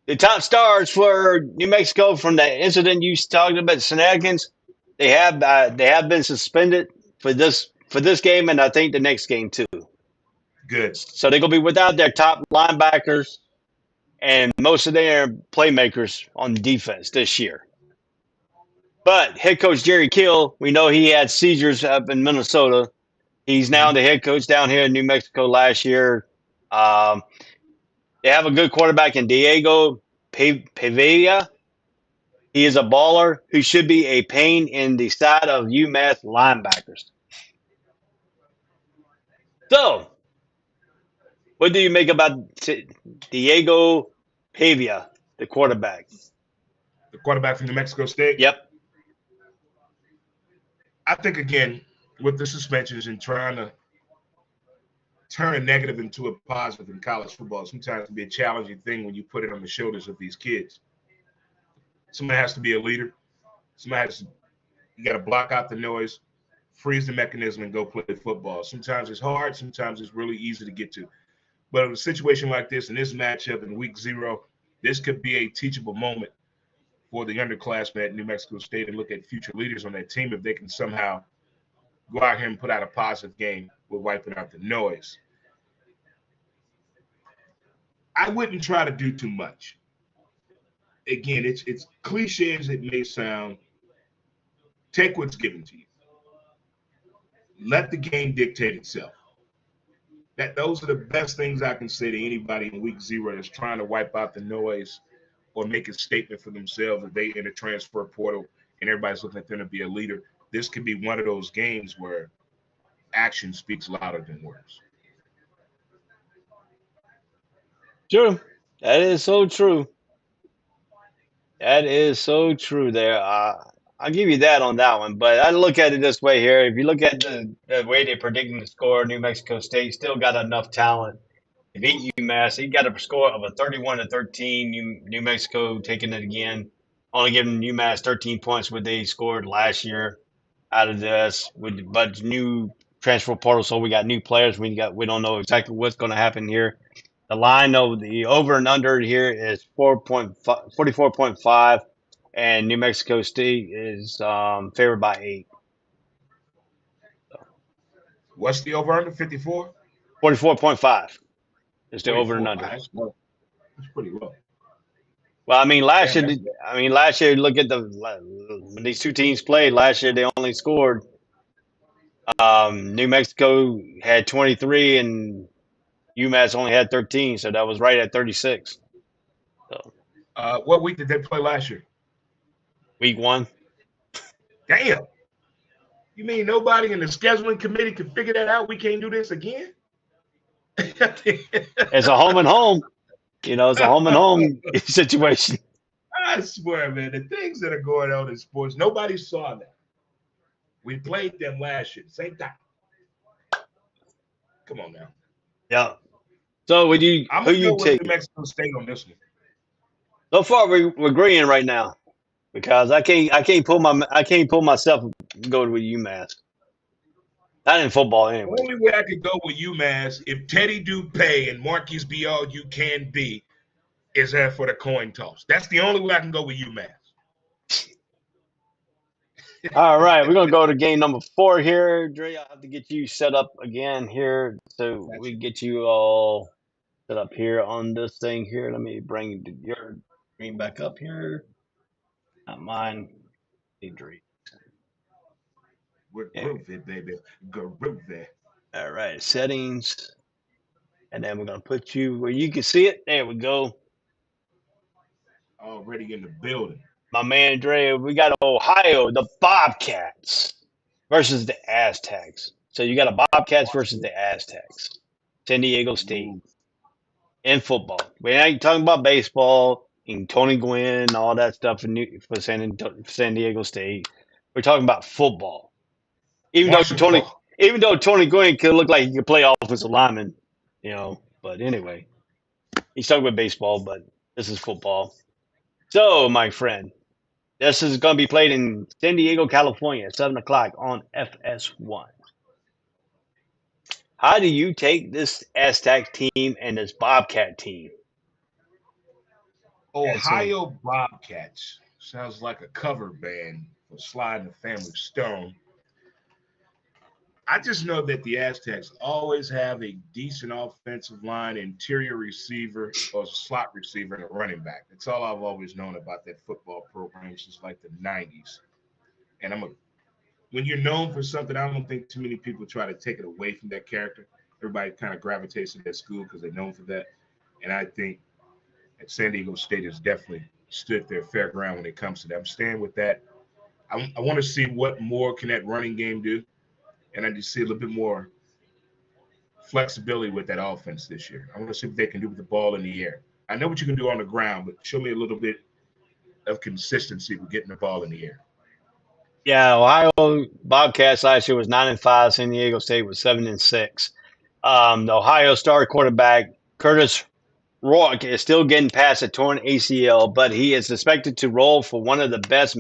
D: the top stars for New Mexico from the incident you talked about, shenanigans, they have been suspended for this game and I think the next game too.
E: Good.
D: So they're gonna be without their top linebackers and most of their playmakers on defense this year. But head coach Jerry Kill, we know he had seizures up in Minnesota. He's now the head coach down here in New Mexico last year. They have a good quarterback in Diego Pavia. He is a baller who should be a pain in the side of UMass linebackers. So, what do you make about Diego Pavia, the quarterback?
E: The quarterback from New Mexico State?
D: Yep.
E: I think, again, with the suspensions and trying to turn a negative into a positive in college football, sometimes it can be a challenging thing when you put it on the shoulders of these kids. Somebody has to be a leader. You got to block out the noise, freeze the mechanism, and go play football. Sometimes it's hard. Sometimes it's really easy to get to. But in a situation like this, in this matchup in week 0, this could be a teachable moment for the underclassmen at New Mexico State and look at future leaders on that team if they can somehow go out here and put out a positive game with wiping out the noise. I wouldn't try to do too much. Again, it's cliche as it may sound. Take what's given to you. Let the game dictate itself. Those are the best things I can say to anybody in week 0 that's trying to wipe out the noise or make a statement for themselves if they in a transfer portal and everybody's looking at them to be a leader. This could be one of those games where action speaks louder than words.
D: True. That is so true. That is so true there. I'll give you that on that one. But I look at it this way here. If you look at the way they're predicting the score, New Mexico State still got enough talent. They beat UMass. They got a score of a 31-13. New Mexico taking it again. Only giving UMass 13 points what they scored last year out of this. But new transfer portal, so we got new players. We don't know exactly what's going to happen here. The line of the over and under here is 44.5, and New Mexico State is favored by 8.
E: What's the over under? 54?
D: 44.5 is the over and under.
E: That's pretty low.
D: Well, I mean, last year, look at when these two teams played last year. They only scored. New Mexico had 23 and UMass only had 13, so that was right at 36. So,
E: what week did they play last year?
D: Week 1.
E: Damn. You mean nobody in the scheduling committee could figure that out? We can't do this again?
D: It's a home and home. It's a home and home situation.
E: I swear, man, the things that are going on in sports, nobody saw that. We played them last year, same time. Come on now.
D: Yeah. So who you take?
E: New Mexico State on this one.
D: So far, we're agreeing right now because I can't pull myself to go with UMass. Not in football anyway.
E: The only way I could go with UMass if Teddy Dupay and Marquise be all you can be is there for the coin toss. That's the only way I can go with UMass.
D: All right, we're gonna go to game number 4 here. Dre, I'll have to get you set up again here so we get you all set up here on this thing here. Let me bring your screen back up here. Not mine. Dre.
E: We're groovy, baby. Groovy.
D: All right, settings. And then we're going to put you where you can see it. There we go.
E: Already in the building.
D: My man Dre, we got Ohio, the Bobcats versus the Aztecs. So you got a Bobcats versus the Aztecs. San Diego State in football. We ain't talking about baseball and Tony Gwynn and all that stuff for San Diego State. We're talking about football. Even though Tony Gwynn could look like he could play offensive lineman, but anyway, he's talking about baseball, but this is football. So, my friend, This is going to be played in San Diego, California at 7 o'clock on FS1. How do you take this Aztec team and this Bobcat team?
E: Ohio Bobcats sounds like a cover band for Sly and the Family Stone. I just know that the Aztecs always have a decent offensive line, interior receiver, or slot receiver, and a running back. That's all I've always known about that football program since like the 90s. And when you're known for something, I don't think too many people try to take it away from that character. Everybody kind of gravitates to that school because they're known for that. And I think at San Diego State has definitely stood their fair ground when it comes to that. I'm staying with that. I want to see what more can that running game do. And I just see a little bit more flexibility with that offense this year. I want to see what they can do with the ball in the air. I know what you can do on the ground, but show me a little bit of consistency with getting the ball in the air.
D: Yeah, Ohio Bobcats last year was 9-5. San Diego State was 7-6. The Ohio star quarterback Curtis Rourke is still getting past a torn ACL, but he is expected to roll for one of the best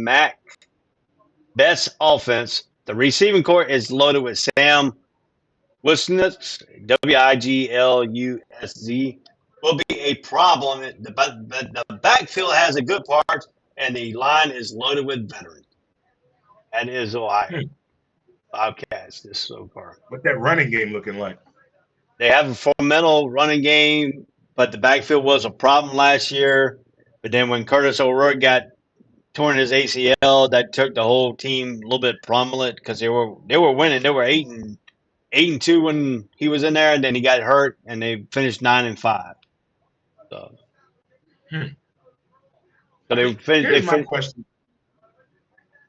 D: offense. The receiving corps is loaded with Sam Wisnitz, Wiglusz, will be a problem. But the backfield has a good part, and the line is loaded with veterans. That is Ohio Bobcats this so far.
E: What that running game looking like?
D: They have a fundamental running game, but the backfield was a problem last year. But then when Curtis O'Rourke got torn his ACL, that took the whole team a little bit prominent because they were winning. They were 8-2 when he was in there, and then he got hurt, and they finished 9-5. So they finished.
E: Here's my question.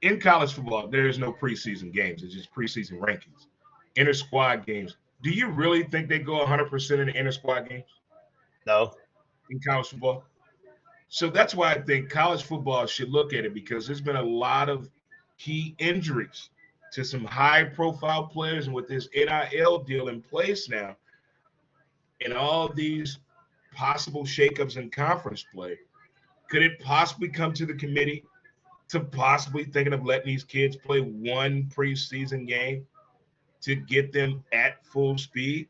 E: In college football, there is no preseason games. It's just preseason rankings. Inter-squad games. Do you really think they go 100% in the inter-squad games?
D: No.
E: In college football? So that's why I think college football should look at it, because there's been a lot of key injuries to some high-profile players, and with this NIL deal in place now and all these possible shakeups in conference play, could it possibly come to the committee to possibly thinking of letting these kids play one preseason game to get them at full speed?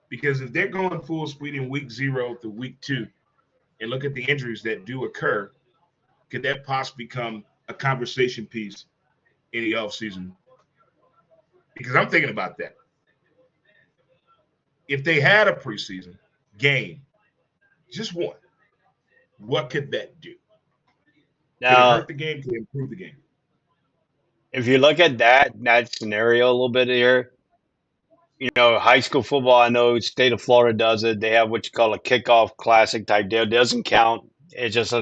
E: Because if they're going full speed in week 0 to week 2 and look at the injuries that do occur, could that possibly become a conversation piece in the offseason? Because I'm thinking about that. If they had a preseason game, just one, what could that do? Could it hurt the game? Could it improve the game?
D: If you look at that scenario a little bit here, high school football, I know state of Florida does it. They have what you call a kickoff classic type deal. It doesn't count. It's just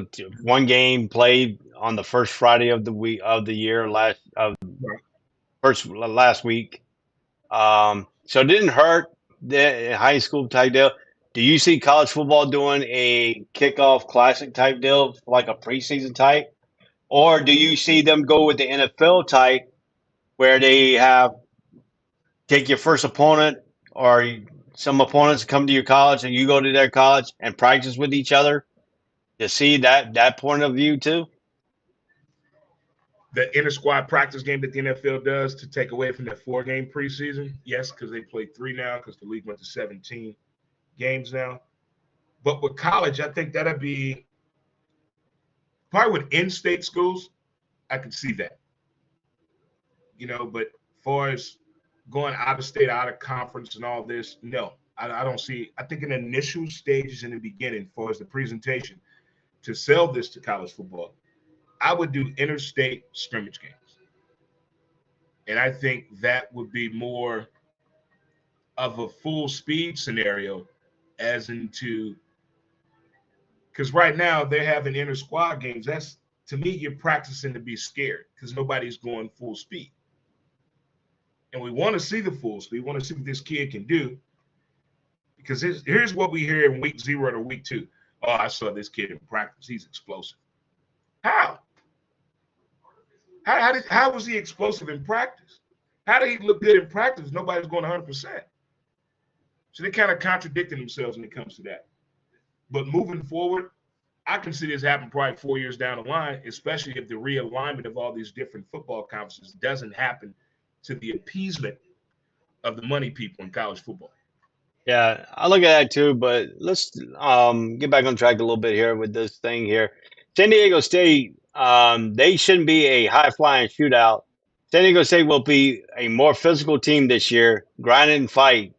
D: one game played on the first Friday of the week of the year last week. So it didn't hurt the high school type deal. Do you see college football doing a kickoff classic type deal, like a preseason type? Or do you see them go with the NFL type where they take your first opponent or some opponents come to your college and you go to their college and practice with each other? To see that point of view too?
E: The inter-squad practice game that the NFL does to take away from that 4-game preseason? Yes, because they play 3 now because the league went to 17 games now. But with college, I think that'd be probably with in-state schools, I could see that. But as far as going out of state, out of conference and all this, no. I don't see. I think in initial stages in the beginning, as far as the presentation, to sell this to college football, I would do interstate scrimmage games. And I think that would be more of a full speed scenario, as into, because right now they're having inter squad games. That's, to me, you're practicing to be scared because nobody's going full speed. And we want to see the full speed. We want to see what this kid can do. Because here's what we hear in week 0 to week 2. Oh, I saw this kid in practice. He's explosive. How? How was he explosive in practice? How did he look good in practice? Nobody's going 100%. So they kind of contradicting themselves when it comes to that. But moving forward, I can see this happen probably 4 years down the line, especially if the realignment of all these different football conferences doesn't happen to the appeasement of the money people in college football.
D: Yeah, I look at that too, but let's get back on track a little bit here with this thing here. San Diego State, they shouldn't be a high flying shootout. San Diego State will be a more physical team this year, grind and fight.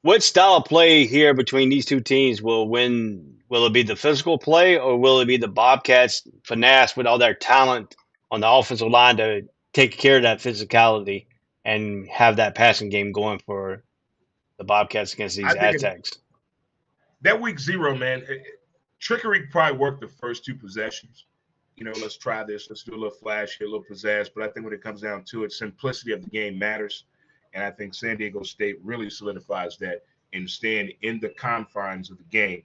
D: What style of play here between these two teams will win? Will it be the physical play or will it be the Bobcats finesse with all their talent on the offensive line to take care of that physicality and have that passing game going for the Bobcats against these
E: I think
D: Aztecs?
E: that week 0, man, trickery probably worked the first 2 possessions. Let's try this. Let's do a little flash here, a little pizzazz. But I think when it comes down to it, simplicity of the game matters. And I think San Diego State really solidifies that in staying in the confines of the game,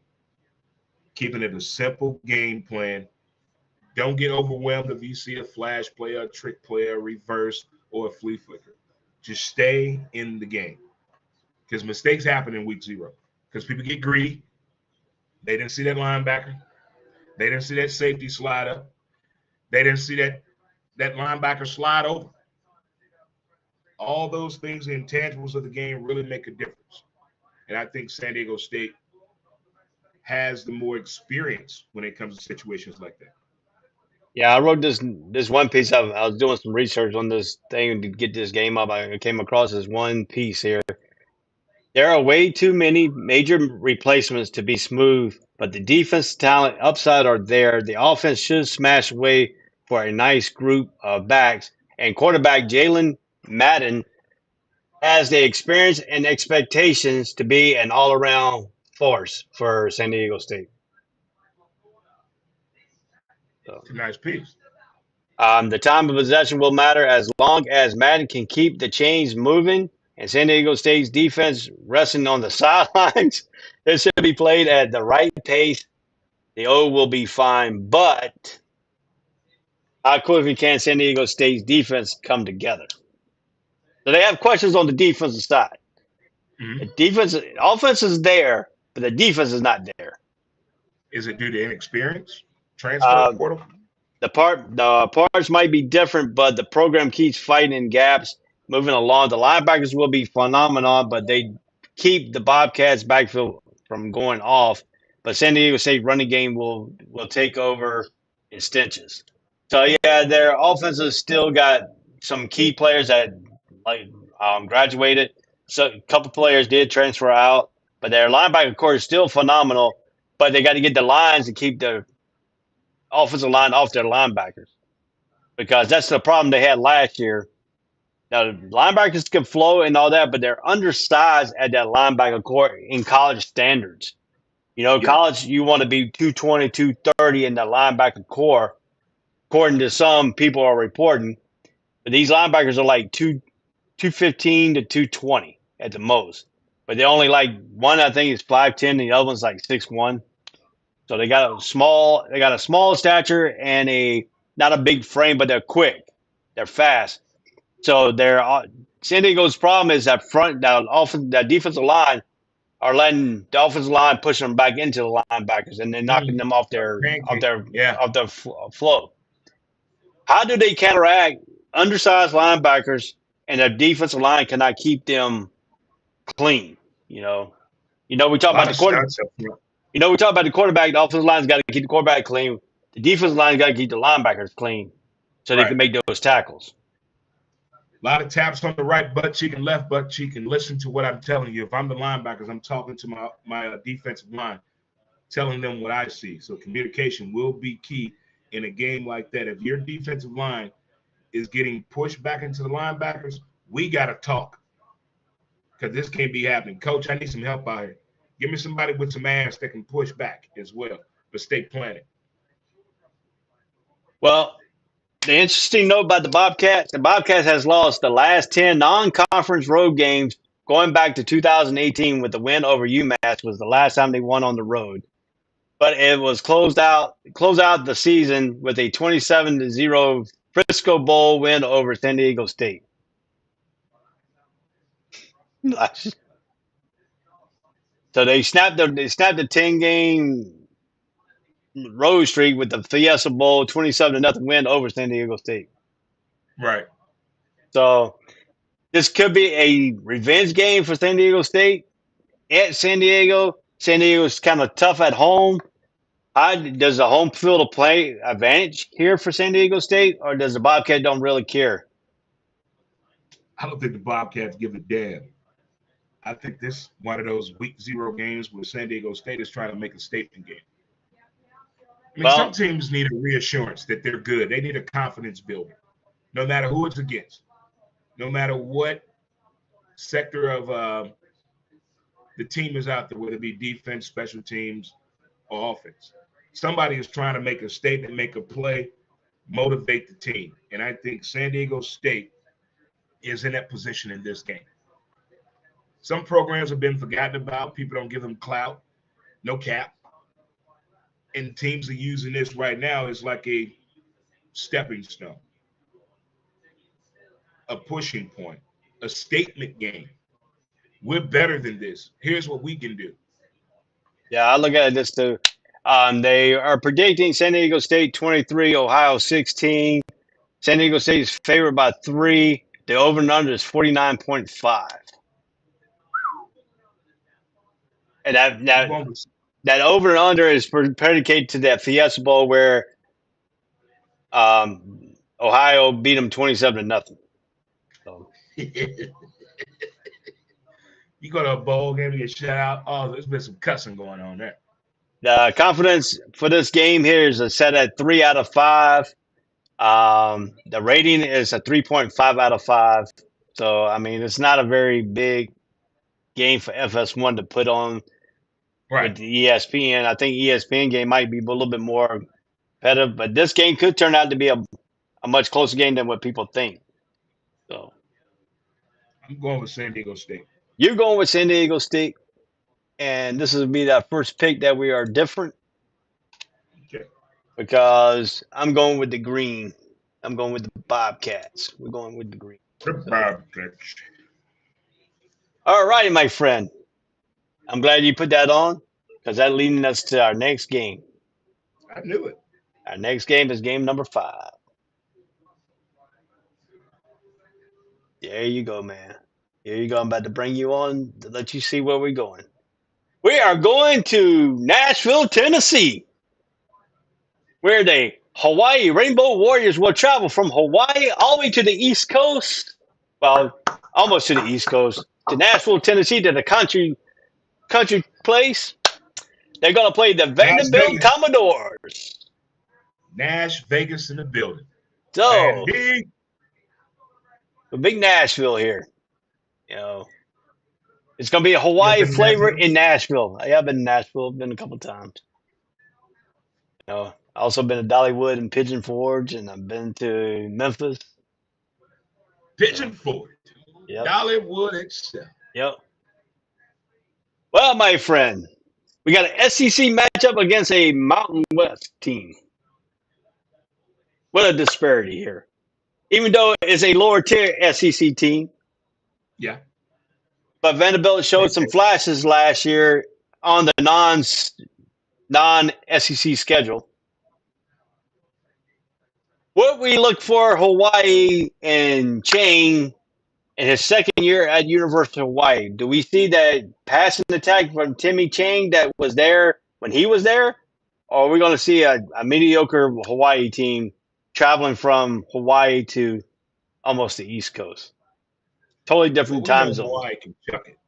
E: keeping it a simple game plan. Don't get overwhelmed if you see a flash play, a trick play, a reverse, or a flea flicker. Just stay in the game because mistakes happen in week 0 because people get greedy. They didn't see that linebacker. They didn't see that safety slide up. They didn't see that linebacker slide over. All those things, the intangibles of the game really make a difference. And I think San Diego State has the more experience when it comes to situations like that.
D: Yeah, I wrote this one piece. I was doing some research on this thing to get this game up. I came across this one piece here. There are way too many major replacements to be smooth, but the defense talent upside are there. The offense should smash away for a nice group of backs. And quarterback Jalen Madden has the experience and expectations to be an all-around force for San Diego State. So,
E: It's a nice piece.
D: the time of possession will matter as long as Madden can keep the chains moving and San Diego State's defense resting on the sidelines. It should be played at the right pace. The O will be fine, but how quickly can San Diego State's defense come together? So they have questions on the defensive side.
E: Mhm.
D: Offense is there, but the defense is not there.
E: Is it due to inexperience? Transfer
D: Uh,
E: portal?
D: the parts might be different, but the program keeps fighting in gaps, moving along. The linebackers will be phenomenal, but they keep the Bobcats backfield from going off. But San Diego State running game will take over in stenches. So yeah, their offense has still got some key players that graduated. So a couple players did transfer out, but their linebacker core is still phenomenal. But they got to get the lines to keep the offensive line off their linebackers because that's the problem they had last year. Now, the linebackers can flow and all that, but they're undersized at that linebacker core in college standards.
E: Yeah.
D: College, you want to be 220, 230 in the linebacker core, according to some people are reporting. But these linebackers are like 215 to 220 at the most. But they only one, I think, is 5'10", and the other one's like 6'1". So they got a small stature and not a big frame, but they're quick. They're fast. So San Diego's problem is that defensive line are letting the offensive line push them back into the linebackers and then knocking them off their flow. How do they counteract undersized linebackers and their defensive line cannot keep them clean? We talk about the quarterback. We talk about the quarterback. The offensive line's got to keep the quarterback clean. The defensive line's got to keep the linebackers clean so they can make those tackles.
E: A lot of taps on the right butt cheek and left butt cheek, and listen to what I'm telling you. If I'm the linebackers, I'm talking to my defensive line, telling them what I see. So communication will be key in a game like that. If your defensive line is getting pushed back into the linebackers, we got to talk because this can't be happening. Coach, I need some help out here. Give me somebody with some ass that can push back as well, but stay planted.
D: Well, the interesting note about the Bobcats has lost the last 10 non-conference road games going back to 2018 with the win over UMass was the last time they won on the road. But it was closed out the season with a 27-0 Frisco Bowl win over San Diego State. So they snapped the 10-game road streak with the Fiesta Bowl 27-0 win over San Diego State.
E: Right.
D: So this could be a revenge game for San Diego State at San Diego. San Diego's kind of tough at home. Does the home field of play advantage here for San Diego State, or does the Bobcat don't really care?
E: I don't think the Bobcats give a damn. I think this is one of those week 0 games where San Diego State is trying to make a statement game. I mean, some teams need a reassurance that they're good. They need a confidence builder, no matter who it's against, no matter what sector of the team is out there, whether it be defense, special teams, or offense. Somebody is trying to make a statement, make a play, motivate the team. And I think San Diego State is in that position in this game. Some programs have been forgotten about. People don't give them clout, no cap. And teams are using this right now as like a stepping stone, a pushing point, a statement game. We're better than this. Here's what we can do.
D: Yeah, I look at it this too. They are predicting San Diego State 23, Ohio 16. San Diego State is favored by 3. The over and under is 49.5. And that over and under is predicated to that Fiesta Bowl where Ohio beat them 27-0. So.
E: You go to a bowl game, you get shut out. Oh, there's been some cussing going on there.
D: The confidence for this game here is set at 3 out of 5. The rating is a 3.5 out of 5. So, I mean, it's not a very big game for FS1 to put on with the ESPN. I think ESPN game might be a little bit more competitive, but this game could turn out to be a much closer game than what people think. So,
E: I'm going with San Diego State.
D: You're going with San Diego State, and this will be that first pick that we are different.
E: Okay.
D: Because I'm going with the green. I'm going with the Bobcats. We're going with the green.
E: The Bobcats.
D: All righty, my friend. I'm glad you put that on because that's leading us to our next game.
E: I knew it.
D: Our next game is game number 5. There you go, man. Here you go. I'm about to bring you on to let you see where we're going. We are going to Nashville, Tennessee, where the Hawaii Rainbow Warriors will travel from Hawaii all the way to the East Coast. Well, almost to the East Coast, to Nashville, Tennessee, to the country place. They're going to play the Vanderbilt Commodores.
E: Nash Vegas in the building.
D: So, the big Nashville here. You know, it's going to be a Hawaii flavor in Nashville. I have been in Nashville. I've been a couple times. You know, I also been to Dollywood and Pigeon Forge, and I've been to Memphis.
E: Pigeon Forge.
D: Yep.
E: Dollywood itself.
D: Yep. Well, my friend, we got an SEC matchup against a Mountain West team. What a disparity here. Even though it's a lower tier SEC team.
E: Yeah.
D: But Vanderbilt showed some flashes last year on the non-SEC schedule. What we look for Hawaii and Chang in his second year at University of Hawaii, do we see that passing attack from Timmy Chang that was there when he was there? Or are we going to see a mediocre Hawaii team traveling from Hawaii to almost the East Coast? Totally different time zone.
E: Hawaii can chuck it.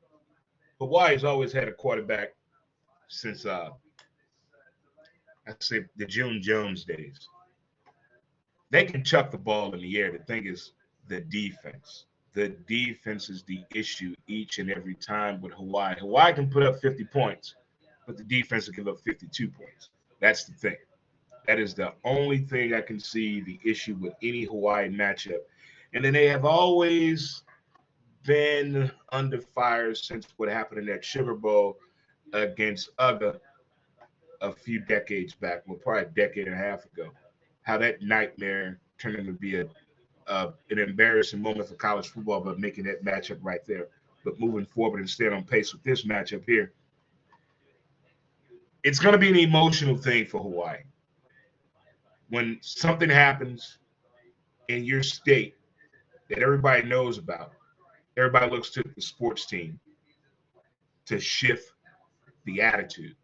E: Hawaii's always had a quarterback since I'd say the June Jones days. They can chuck the ball in the air. The thing is the defense. The defense is the issue each and every time with Hawaii. Hawaii can put up 50 points, but the defense will give up 52 points. That's the thing. That is the only thing I can see the issue with any Hawaii matchup. And then they have always been under fire since what happened in that Sugar Bowl against UGA a few decades back, well, probably a decade and a half ago. How that nightmare turned into be an embarrassing moment for college football, but making that matchup right there. But moving forward and staying on pace with this matchup here, It's going to be an emotional thing for Hawaii. When something happens in your state that everybody knows about, everybody looks to the sports team to shift the attitude.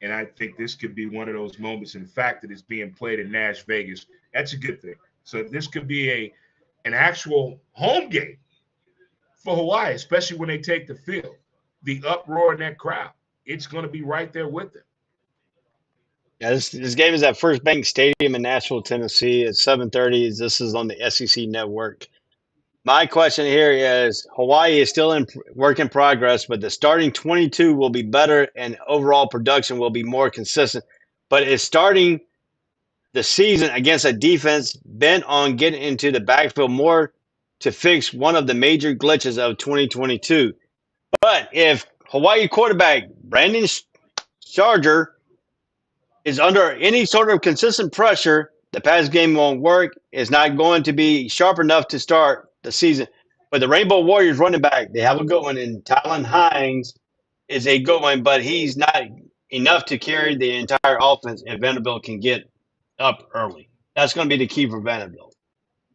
E: And I think this could be one of those moments. In fact, that it's being played in Nash Vegas. That's a good thing. So this could be an actual home game for Hawaii, especially when they take the field. The uproar in that crowd, it's going to be right there with them.
D: Yeah, this game is at First Bank Stadium in Nashville, Tennessee. It's 7:30. This is on the SEC Network. My question here is Hawaii is still in work in progress, but the starting 22 will be better and overall production will be more consistent. But it's starting the season against a defense bent on getting into the backfield more to fix one of the major glitches of 2022. But if Hawaii quarterback Brandon Charger is under any sort of consistent pressure, the pass game won't work. It's not going to be sharp enough to start the season. But the Rainbow Warriors running back, they have a good one, and Talon Hines is a good one, but he's not enough to carry the entire offense if Vanderbilt can get up early. That's going to be the key for Vanderbilt,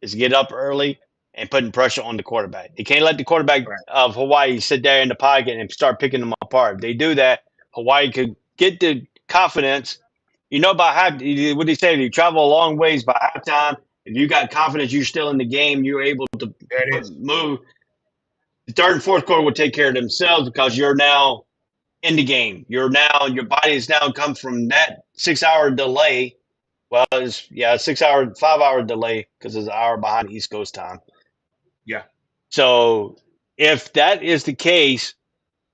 D: is get up early and putting pressure on the quarterback. They can't let the quarterback of Hawaii sit there in the pocket and start picking them apart. If they do that, Hawaii could get the confidence. You know, by half, what they say, if you travel a long ways by halftime, if you got confidence you're still in the game, you're able to move. The third and fourth quarter will take care of themselves because you're now in the game. Your body has now come from that 6-hour delay. Well, it's 5-hour delay because it's an hour behind East Coast time.
E: Yeah.
D: So if that is the case,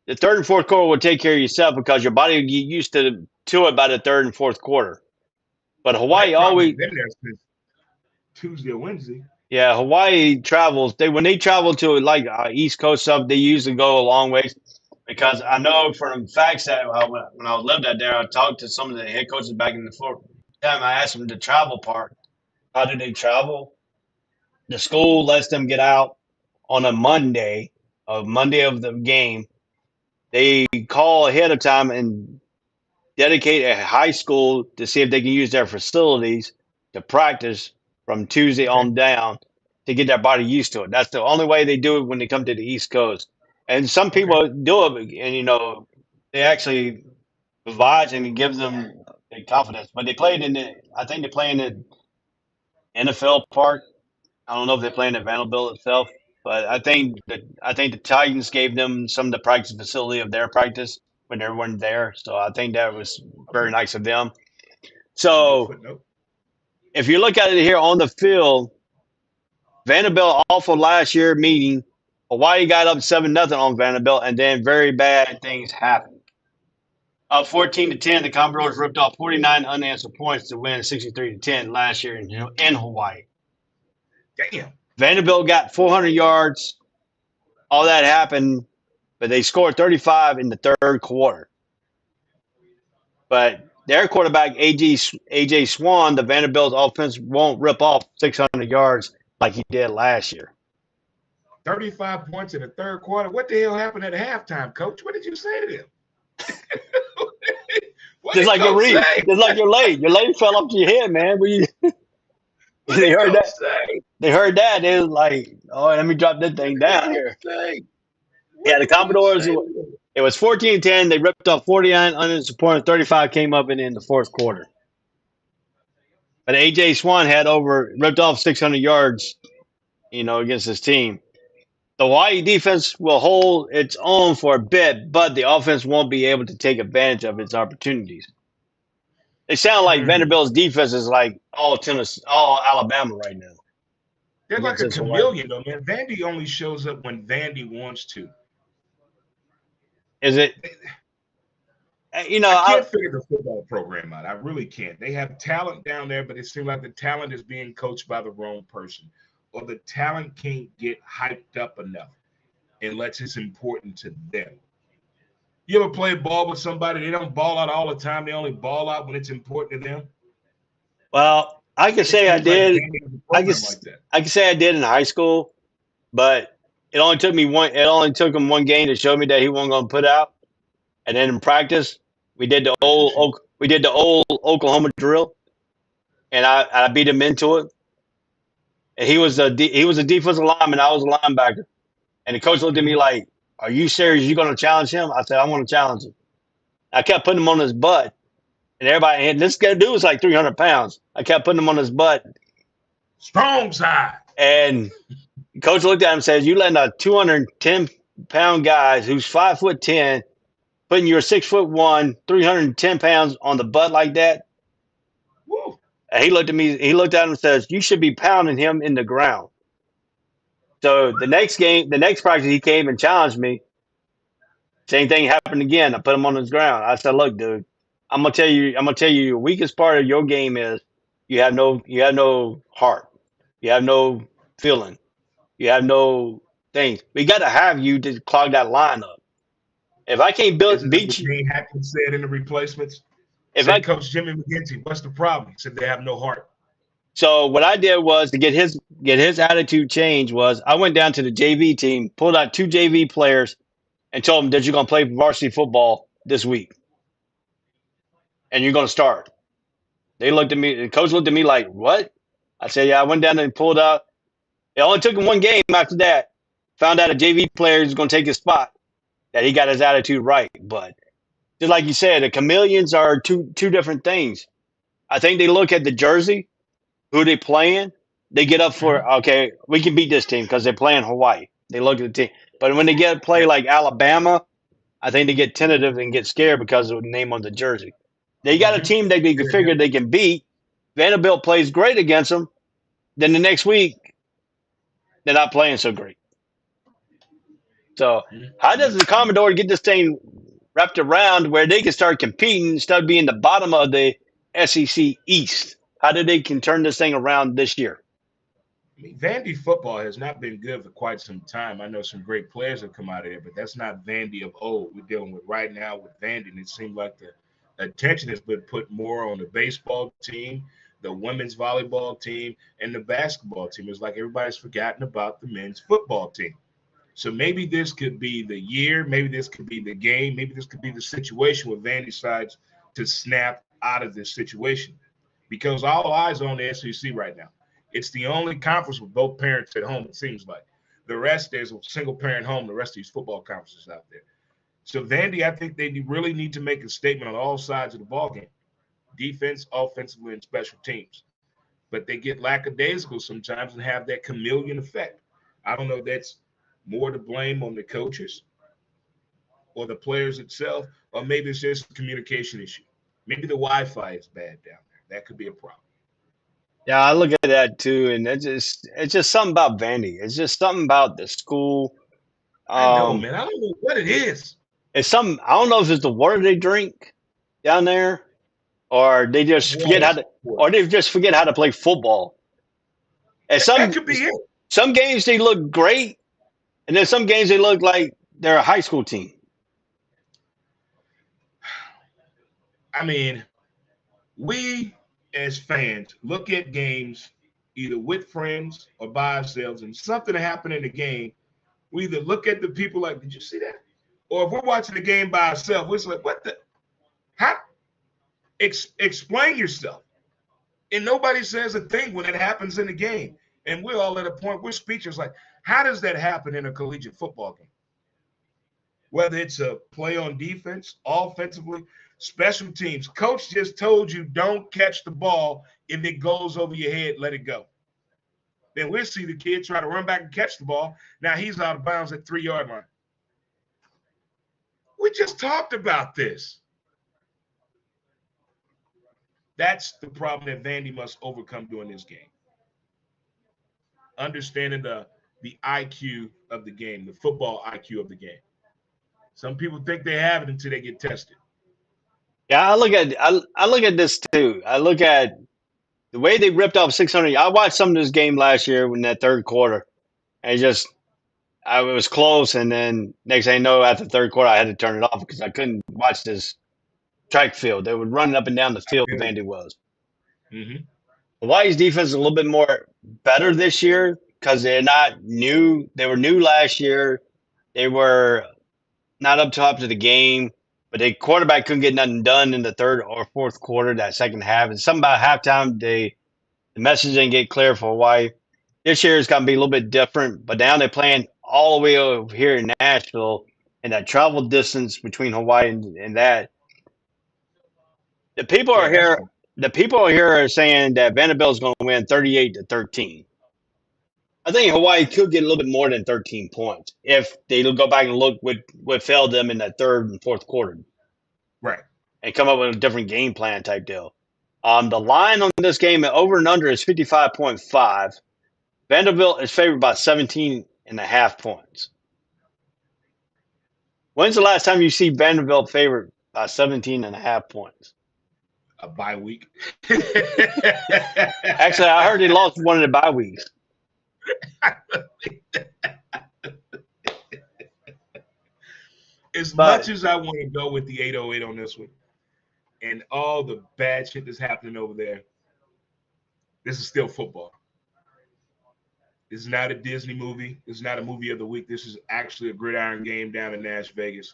D: the third and fourth quarter will take care of yourself because your body will get used to it by the third and fourth quarter. But Hawaii always
E: been there since Tuesday or Wednesday.
D: Yeah, Hawaii travels. When they travel to like East Coast stuff, they usually go a long ways. Because I know from facts that when I lived out there, I talked to some of the head coaches back in the floor. Time I asked them the travel part. How do they travel? The school lets them get out on a Monday of the game. They call ahead of time and dedicate a high school to see if they can use their facilities to practice from Tuesday on down to get their body used to it. That's the only way they do it when they come to the East Coast. And some people do it, and they actually provides and it gives them the confidence. But they played I think they play in the NFL park. I don't know if they play in the Vanderbilt itself, but I think the Titans gave them some of the practice facility of their practice when everyone there. So I think that was very nice of them. So if you look at it here on the field, Vanderbilt awful last year meeting. Hawaii got up 7-0 on Vanderbilt, and then very bad things happened. Up 14-10, the Commodores ripped off 49 unanswered points to win 63-10 last year in Hawaii.
E: Damn.
D: Vanderbilt got 400 yards. All that happened, but they scored 35 in the third quarter. But their quarterback, A.J. Swan, the Vanderbilt offense won't rip off 600 yards like he did last year.
E: 35 points in the third quarter. What the hell happened at halftime, Coach? What did you say to them?
D: Just like your leg. Just like your leg. Your leg fell off your head, man. They heard that. They heard that. They was like, oh, let me drop that thing down here. Yeah, the Commodores, it was 14-10. They ripped off 49 unanswered points. 35 came up in the fourth quarter. But A.J. Swan ripped off 600 yards, against his team. The Hawaii defense will hold its own for a bit, but the offense won't be able to take advantage of its opportunities. They sound like Vanderbilt's defense is like all Tennessee, all Alabama right now.
E: They're like a chameleon, though, man. Vandy only shows up when Vandy wants to.
D: Is it?
E: I can't figure the football program out. I really can't. They have talent down there, but it seems like the talent is being coached by the wrong person. Or the talent can't get hyped up enough unless it's important to them. You ever play ball with somebody, they don't ball out all the time. They only ball out when it's important to them?
D: Well, I can say I did. I can say I did in high school, but it only took them one game to show me that he wasn't going to put out. And then in practice, We did the
E: That's for sure.
D: old Oklahoma drill, and I beat him into it. And he was a defensive lineman. I was a linebacker, and the coach looked at me
E: Mhm.
D: like, "Are you serious? You going to challenge him?" I said, "I want to challenge him." I kept putting him on his butt, and everybody. And this guy dude was like 300 pounds. I kept putting him on his butt,
E: Strong side.
D: and the coach looked at him and says, "You letting a 210-pound guy who's 5'10" putting your 6'1", 310 pounds on the butt like that?"
E: Woo.
D: And he looked at me. He looked at him and says, "You should be pounding him in the ground." So the next practice, he came and challenged me. Same thing happened again. I put him on his ground. I said, "Look, dude, I'm gonna tell you. Your weakest part of your game is you have no heart. You have no feeling. You have no things. We got to have you to clog that line up. If I can't
E: Isn't that
D: beat
E: what
D: you,
E: Gene Hackman said in the replacements?
D: if
E: Said
D: I
E: Coach Jimmy McGinty, what's the problem? He said they have no heart.
D: so what I did was to get his attitude changed was I went down to the JV team, pulled out 2 JV players, and told them that you're gonna play varsity football this week and you're gonna start. They looked at me. The coach looked at me like, "What?" I said, "Yeah." I went down and pulled out. It only took him one game after that. Found out a JV player is going to take his spot. That he got his attitude right. But just like you said, the chameleons are two different things. I think they look at the jersey, who they playing. They get up for
E: Mhm.
D: okay, we can beat this team because they're playing Hawaii. They look at the team, but when they get play
E: Yep.
D: like Alabama, I think they get tentative and get scared because of the name on the jersey. They got a
E: Mhm.
D: team that they can
E: Yeah,
D: figure they can beat. Vanderbilt plays great against them. Then the next week, they're not playing so great. So
E: yeah.
D: how does the
E: Mhm.
D: Commodore get this thing wrapped around where they can start competing instead of being the bottom of the SEC East? How did they can turn this thing around this year?
E: I mean, Vandy football has not been good for quite some time. I know some great players have come out of there, but that's not Vandy of old. We're dealing with right now with Vandy, and it seems like the attention has been put more on the baseball team, the women's volleyball team, and the basketball team. It's like everybody's forgotten about the men's football team. So maybe this could be the year, maybe this could be the game, maybe this could be the situation where Vandy decides to snap out of this situation because all eyes are on the SEC right now. It's the only conference with both parents at home, it seems like. The rest, there's a single parent home, the rest of these football conferences out there. So Vandy, I think they really need to make a statement on all sides of the ballgame, defense, offensively, and special teams. But they get lackadaisical sometimes and have that chameleon effect. I don't know if that's more to blame on the coaches or the players itself, or maybe it's just a communication issue. Maybe the Wi-Fi is bad down there. That could be a problem.
D: Yeah, I look at that too, and it's just something about Vandy. It's just something about the school.
E: I know,
D: Um,
E: man. I don't know what it is.
D: it's some I don't know if it's the water they drink down there, or they just forget how
E: Water,
D: to,
E: water.
D: or they just forget how to play football. And
E: That could be it.
D: some games they look great, and then some games they look like they're a high school team.
E: I mean, we as fans look at games either with friends or by ourselves, and something happened in the game. We either look at the people like, "Did you see that?" Or if we're watching the game by ourselves, we're just like, "What the? How? Explain yourself." And nobody says a thing when it happens in the game. And we're all at a point we're speechless. Like, how does that happen in a collegiate football game? Whether it's a play on defense, offensively, special teams. Coach just told you don't catch the ball. If it goes over your head, let it go. Then we'll see the kid try to run back and catch the ball. Now he's out of bounds at 3 yard line. We just talked about this. That's the problem that Vandy must overcome during this game. Understanding the IQ of the game, the football IQ of the game. Some people think they have it until they get tested.
D: Yeah, I look at this too. I look at the way they ripped off 600. I watched some of this game last year in that third quarter, and it was close. And then next thing you know, after the third quarter, I had to turn it off because I couldn't watch this track field. They were running up and down the
E: I
D: field.
E: feel you.
D: Vandy was.
E: Mm-hmm.
D: Hawaii's defense is a little bit more better this year because they're not new. They were new last year. They were not up top to the game. but the quarterback couldn't get nothing done in the third or fourth quarter, that second half. And something about halftime, the message didn't get clear for Hawaii. This year is going to be a little bit different, but now they're playing all the way over here in Nashville, and that travel distance between Hawaii and that. The people
E: Yeah,
D: are here. The people here are saying that Vanderbilt is going to win 38-13. I think Hawaii could get a little bit more than 13 points if they go back and look what failed them in that third and fourth quarter
E: right.
D: and come up with a different game plan type deal. The line on this game, over and under, is 55.5. Vanderbilt is favored by 17.5 points. When's the last time you see Vanderbilt favored by 17.5 points?
E: A bye week.
D: Actually, I heard they lost one of the bye weeks.
E: As much as I want to go with the 808 on this one and all the bad shit that's happening over there, this is still football. This is not a Disney movie. This is not a movie of the week. This is actually a gridiron game down in Nash Vegas.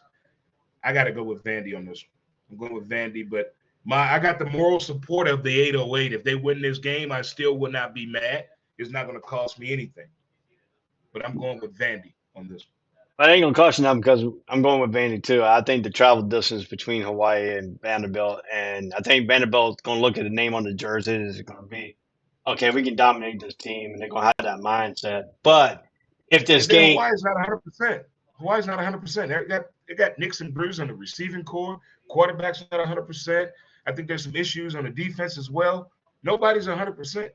E: I got to go with Vandy on this one. I'm going with Vandy, but I got the moral support of the 808. If they win this game, I still would not be mad. It's not going to cost me anything. But I'm going with Vandy on this one.
D: I ain't gonna cost you nothing because I'm going with Vandy too. I think the travel distance between Hawaii and Vanderbilt, and I think Vanderbilt's gonna look at the name on the jersey. Is it gonna be okay? We can dominate this team, and they're gonna have that mindset. But if this game,
E: Hawaii's not 100%. Hawaii's not 100%. They got Nicks and Bruce on the receiving core. Quarterback's not 100%. I think there's some issues on the defense as well. Nobody's 100%.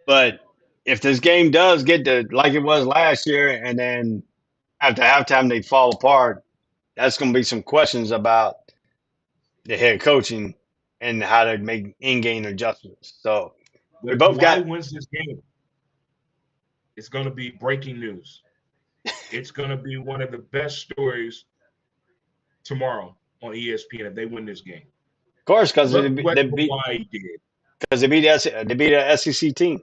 D: But if this game does get to like it was last year, and then after halftime they fall apart, that's going to be some questions about the head coaching and how to make in-game adjustments. So we both got.
E: Wins this game, it's going to be breaking news. It's going to be one of the best stories tomorrow on ESPN if they win this game.
D: Of course, because they beat the SEC team.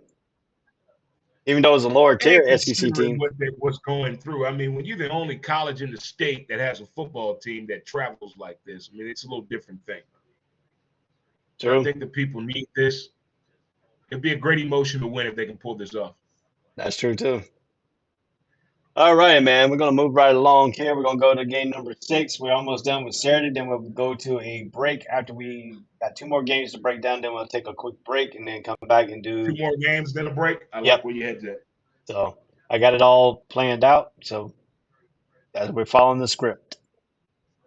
D: Even though it's a lower tier SEC team.
E: What they was going through. I mean, when you're the only college in the state that has a football team that travels like this, I mean, it's a little different thing.
D: True.
E: I think the people need this. It'd be a great emotion to win if they can pull this off.
D: That's true, too. All right, man. We're going to move right along here. We're going to go to game number 6. We're almost done with Saturday. Then we'll go to a break after we got 2 more games to break down. Then we'll take a quick break and then come back and do
E: 2 more games, then a break. I like where your head's at.
D: So I got it all planned out. So we're following the script.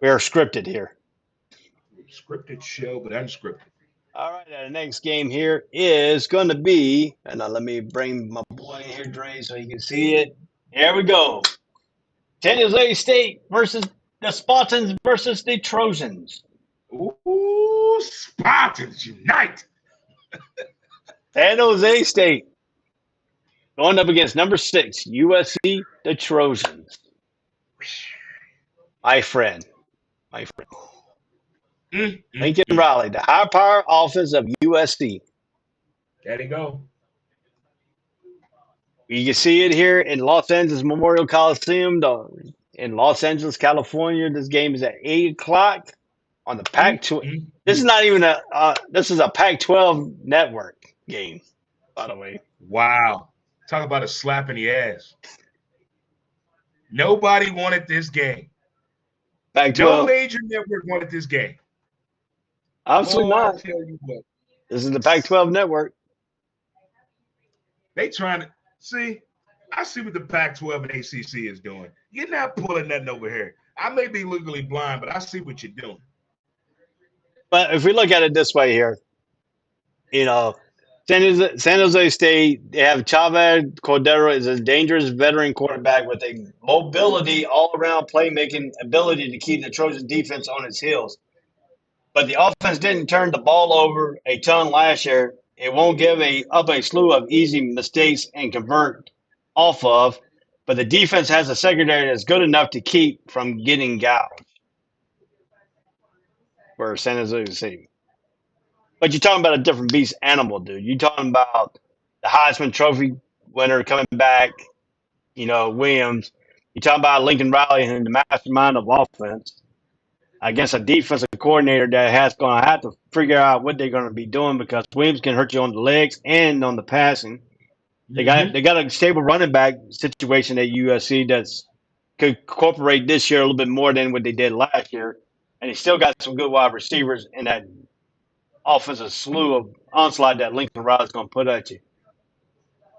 D: We are scripted here.
E: Scripted show, but unscripted.
D: All right, the next game here is going to be, and let me bring my boy in here, Dre, so you can see it. Here we go. San Jose State versus the Spartans versus the Trojans.
E: Ooh, Spartans unite.
D: San Jose State going up against number 6, USC, the Trojans. My friend. Lincoln Riley, the high-power offense of USC.
E: There you go.
D: You can see it here in Los Angeles Memorial Coliseum in Los Angeles, California. This game is at 8 o'clock on the Pac-12. This is not even this is a Pac-12 network game, by the way.
E: Wow. Talk about a slap in the ass. Nobody wanted this game.
D: Pac-12.
E: No major network wanted this game.
D: Absolutely not.
E: I'll tell you what.
D: This is the Pac-12 network.
E: They trying to see. I see what the Pac-12 and ACC is doing. You're not pulling nothing over here. I may be legally blind, but I see what you're doing.
D: But if we look at it this way here, San Jose State, they have Chavez Cordero is a dangerous veteran quarterback with a mobility, all-around playmaking ability to keep the Trojan defense on its heels. But the offense didn't turn the ball over a ton last year. It won't give up a slew of easy mistakes and convert off of. But the defense has a secondary that's good enough to keep from getting gouged for San Jose State. But you're talking about a different beast animal, dude. You're talking about the Heisman Trophy winner coming back, Williams. You're talking about Lincoln Riley and the mastermind of offense. against a defensive coordinator that has going to have to figure out what they're going to be doing because Williams can hurt you on the legs and on the passing. They got a stable running back situation at USC that's could incorporate this year a little bit more than what they did last year, and they still got some good wide receivers in that offensive slew of onslaught that Lincoln Riley's going to put at you.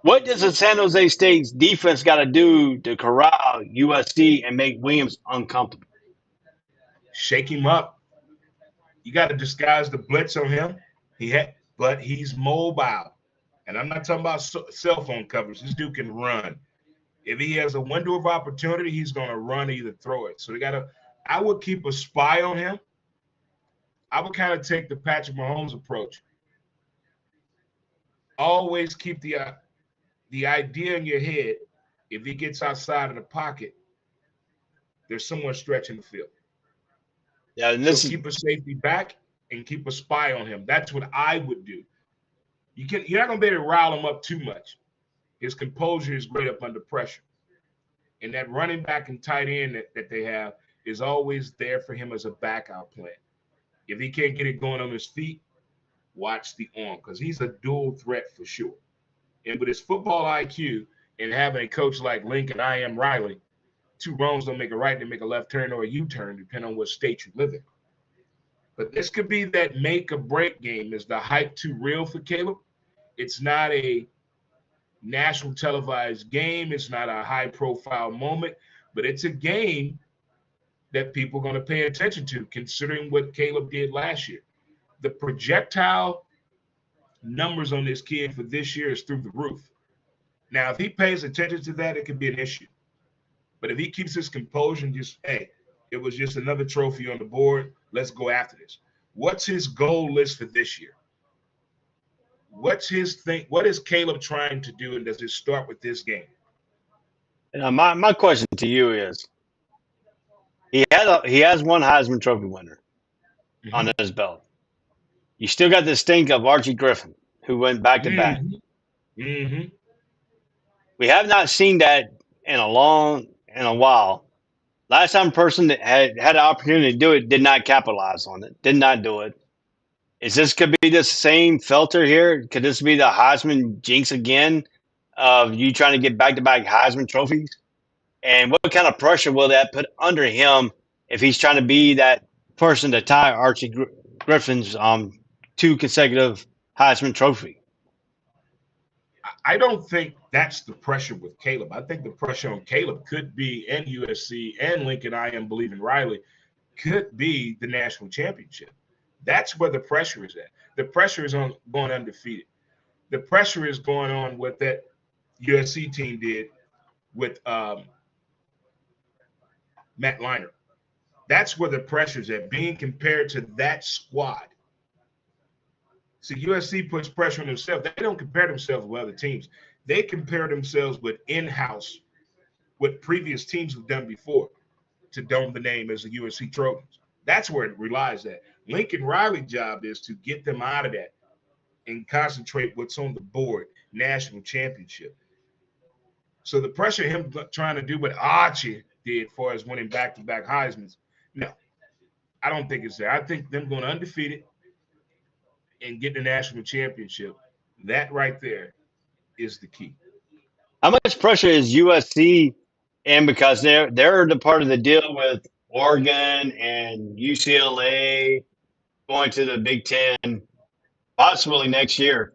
D: What does the San Jose State's defense got to do to corral USC and make Williams uncomfortable?
E: Shake him up. You got to disguise the blitz on him. But he's mobile. And I'm not talking about cell phone coverage. This dude can run. If he has a window of opportunity, he's going to run or either throw it. So I would keep a spy on him. I would kind of take the Patrick Mahomes approach. Always keep the idea in your head, if he gets outside of the pocket, there's someone stretching the field.
D: Yeah, and
E: keep a safety back and keep a spy on him. That's what I would do. You're not going to be able to rile him up too much. His composure is great up under pressure. And that running back and tight end that they have is always there for him as a backup plan. If he can't get it going on his feet, watch the arm because he's a dual threat for sure. And with his football IQ and having a coach like Lincoln, Riley, two wrongs don't make a right, they make a left turn or a U-turn, depending on what state you live in. But this could be that make or break game. Is the hype too real for Caleb? It's not a national televised game. It's not a high-profile moment, but it's a game that people are going to pay attention to, considering what Caleb did last year. The projectile numbers on this kid for this year is through the roof. Now, if he pays attention to that, it could be an issue. But if he keeps his composure and just, hey, it was just another trophy on the board, let's go after this. What's his goal list for this year? What's his thing? What is Caleb trying to do, and does it start with this game?
D: My question to you is, he has one Heisman Trophy winner on his belt. You still got this stink of Archie Griffin, who went back to back. We have not seen that in a while. Last time a person that had the opportunity to do it did not capitalize on it, did not do it. Could be the same filter here? Could this be the Heisman jinx again of you trying to get back-to-back Heisman trophies? And what kind of pressure will that put under him if he's trying to be that person to tie Archie Griffin's 2 consecutive Heisman trophy?
E: I don't think that's the pressure with Caleb. I think the pressure on Caleb could be, and USC and Lincoln, believing Riley, could be the national championship. That's where the pressure is at. The pressure is on going undefeated. The pressure is going on what that USC team did with Matt Leinart. That's where the pressure is at, being compared to that squad. See, USC puts pressure on themselves. They don't compare themselves with other teams. They compare themselves with in-house, what previous teams have done before to dome the name as the USC Trojans. That's where it relies at. Lincoln Riley's job is to get them out of that and concentrate what's on the board, national championship. So the pressure of him trying to do what Archie did for as winning back-to-back Heismans, no, I don't think it's there. I think them going undefeated and get the national championship, that right there is the key.
D: How much pressure is USC in because they're the part of the deal with Oregon and UCLA going to the Big Ten possibly next year?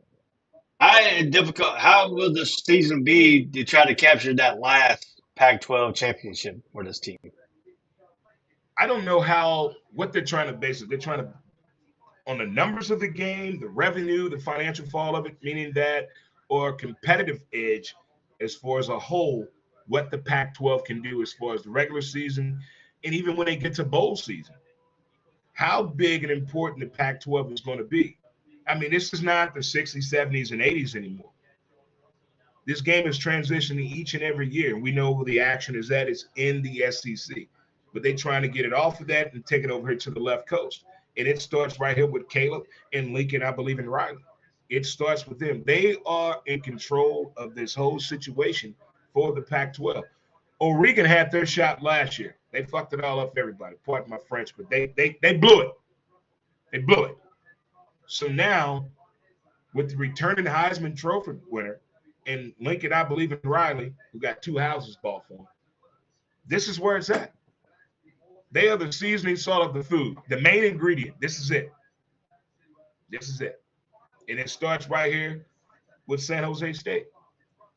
D: How will the season be to try to capture that last Pac-12 championship for this team?
E: I don't know what they're trying to base it. They're trying to on the numbers of the game, the revenue, the financial fall of it, meaning that, or competitive edge as far as a whole, what the Pac-12 can do as far as the regular season, and even when they get to bowl season. How big and important the Pac-12 is going to be. I mean, this is not the 60s, 70s, and 80s anymore. This game is transitioning each and every year, and we know where the action is at. It's in the SEC. But they're trying to get it off of that and take it over here to the left coast. And it starts right here with Caleb and Lincoln, I believe, in Riley. It starts with them. They are in control of this whole situation for the Pac-12. Oregon had their shot last year. They fucked it all up for everybody. Pardon my French, but they blew it. They blew it. So now, with the returning Heisman Trophy winner and Lincoln, I believe in Riley, who got 2 houses bought for him, this is where it's at. They are the seasoning salt of the food, the main ingredient. This is it. This is it. And it starts right here with San Jose State.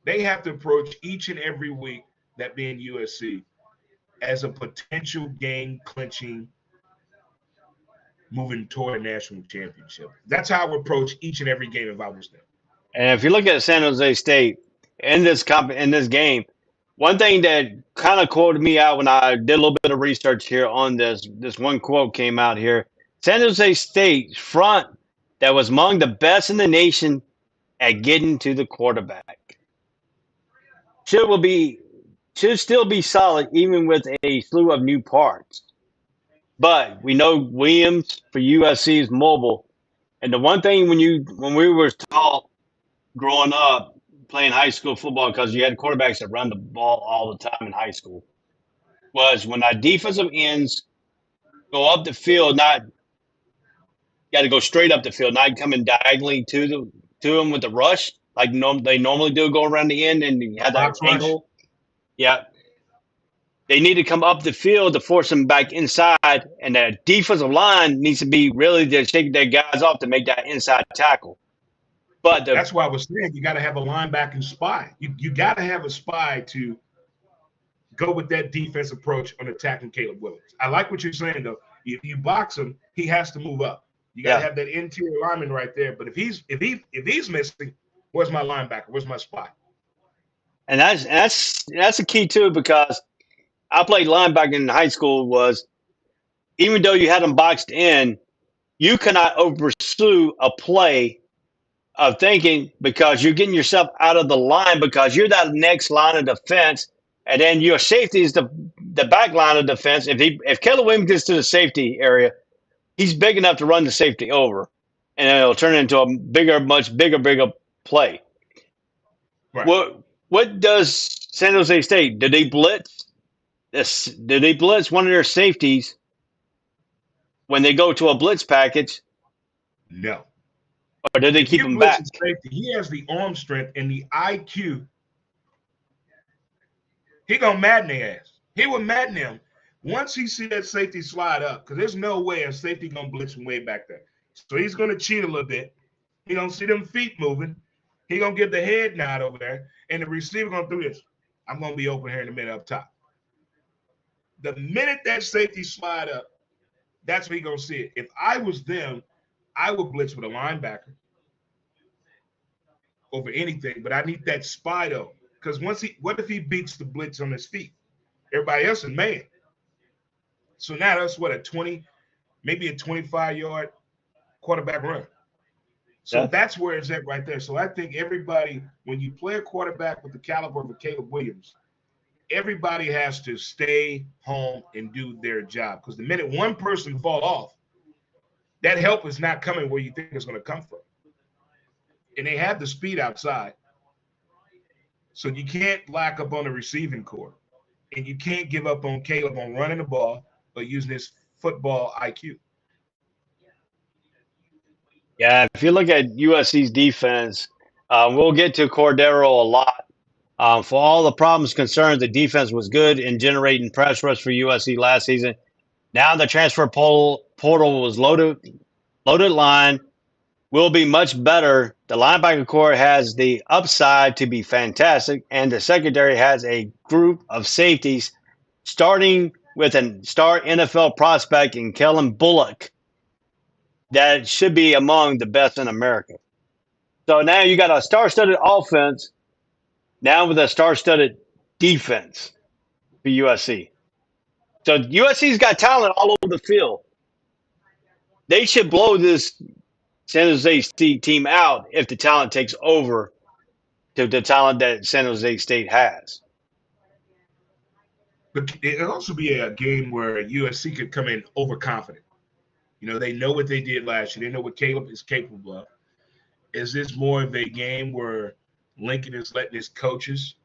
E: They have to approach each and every week, that being USC, as a potential game clinching moving toward a national championship. That's how I would approach each and every game if I was there.
D: And if you look at San Jose State in this game, one thing that kind of quoted me out when I did a little bit of research here on this one quote came out here. San Jose State front that was among the best in the nation at getting to the quarterback. Should still be solid even with a slew of new parts. But we know Williams for USC is mobile. And the one thing when we were taught growing up playing high school football, because you had quarterbacks that run the ball all the time in high school, was when our defensive ends go up the field, got to go straight up the field, not coming diagonally to them with the rush like they normally do, go around the end and you have that angle. Yeah. They need to come up the field to force them back inside, and the defensive line needs to be really to shake their guys off to make that inside tackle. But
E: that's why I was saying you got to have a linebacking spy. You got to have a spy to go with that defense approach on attacking Caleb Williams. I like what you're saying, though. If you box him, he has to move up. You got to have that interior lineman right there. But if he's missing, where's my linebacker? Where's my spy?
D: And that's the key too, because I played linebacker in high school. Was even though you had them boxed in, you cannot overpursue a play of thinking, because you're getting yourself out of the line, because you're that next line of defense, and then your safety is the back line of defense. If Caleb Williams gets to the safety area, he's big enough to run the safety over, and it'll turn into a much bigger play.
E: Right.
D: What does San Jose State? Did they blitz? Did they blitz one of their safeties when they go to a blitz package?
E: No.
D: Or did they keep him back?
E: Safety, he has the arm strength and the IQ. He gonna madden their ass. He will madden them once he see that safety slide up, because there's no way a safety gonna blitz from way back there. So he's gonna cheat a little bit. He gonna see them feet moving. He gonna give the head nod over there, and the receiver gonna do this. I'm gonna be open here in the middle up top. The minute that safety slide up, that's where he gonna see it. If I was them, I would blitz with a linebacker over anything, but I need that spy though, because what if he beats the blitz on his feet? Everybody else is man. So now that's what, a 20, maybe a 25-yard quarterback run. So that's where it's at right there. So I think everybody, when you play a quarterback with the caliber of a Caleb Williams, everybody has to stay home and do their job, because the minute one person fall off, that help is not coming where you think it's going to come from. And they have the speed outside. So you can't lack up on the receiving core. And you can't give up on Caleb on running the ball or using his football IQ.
D: Yeah, if you look at USC's defense, we'll get to Cordero a lot. For all the problems, concerns, the defense was good in generating press rush for USC last season. Now the transfer portal was loaded line will be much better. The linebacker core has the upside to be fantastic, and the secondary has a group of safeties, starting with a star NFL prospect in Kellen Bullock that should be among the best in America. So now you got a star-studded offense now with a star-studded defense for USC. So USC's got talent all over the field. They should blow this San Jose State team out if the talent takes over to the talent that San Jose State has.
E: But it'll also be a game where USC could come in overconfident. You know, they know what they did last year. They know what Caleb is capable of. Is this more of a game where Lincoln is letting his coaches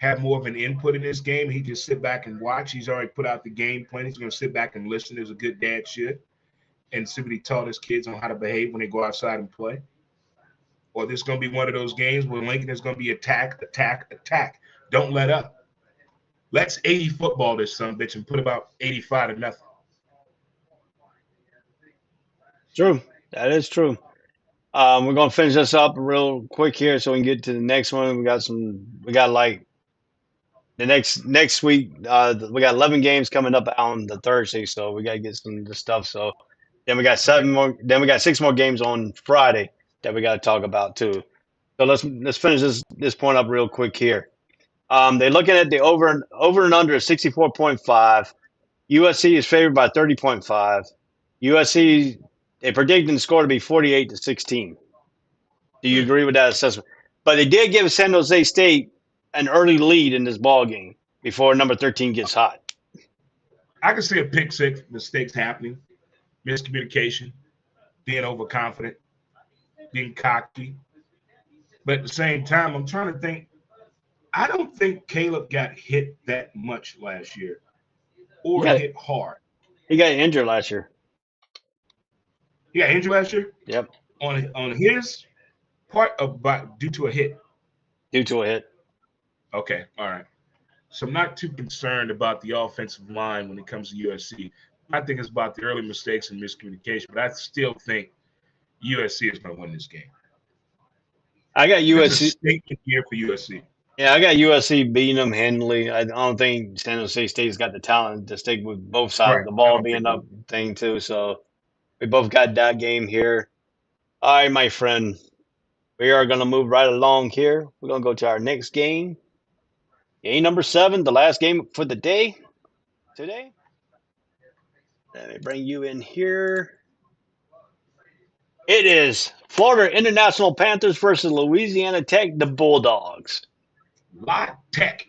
E: have more of an input in this game. He just sit back and watch. He's already put out the game plan. He's going to sit back and listen as a good dad should and see what he taught his kids on how to behave when they go outside and play. Or this is going to be one of those games where Lincoln is going to be attack, attack, attack. Don't let up. Let's 80 football this son bitch and put about 85 to nothing.
D: True. That is true. We're gonna finish this up real quick here so we can get to the next one. We got like the next week. We got 11 games coming up on the Thursday, so we gotta get some of the stuff. So then we got 7 more. Then we got 6 more games on Friday that we got to talk about too. So let's finish this point up real quick here. They're looking at the over and under 64.5. USC is favored by 30.5. USC, they predicting the score to be 48-16. Do you agree with that assessment? But they did give San Jose State an early lead in this ball game before number 13 gets hot.
E: I can see a pick six mistakes happening, miscommunication, being overconfident, being cocky. But at the same time, I'm trying to think. I don't think Caleb got hit that much last year or hit hard.
D: He got injured last year.
E: He got injured last year?
D: Yep.
E: On his part due to a hit.
D: Due to a hit.
E: Okay, all right. So I'm not too concerned about the offensive line when it comes to USC. I think it's about the early mistakes and miscommunication, but I still think USC is going to win this game.
D: I got USC.
E: It's a statement year for USC.
D: Yeah, I got USC beating them handily. I don't think San Jose State's got the talent to stick with both sides of the ball being up thing too. So we both got that game here. All right, my friend. We are going to move right along here. We're going to go to our next game. Game number 7, the last game for the day today. Let me bring you in here. It is Florida International Panthers versus Louisiana Tech, the Bulldogs.
E: La Tech.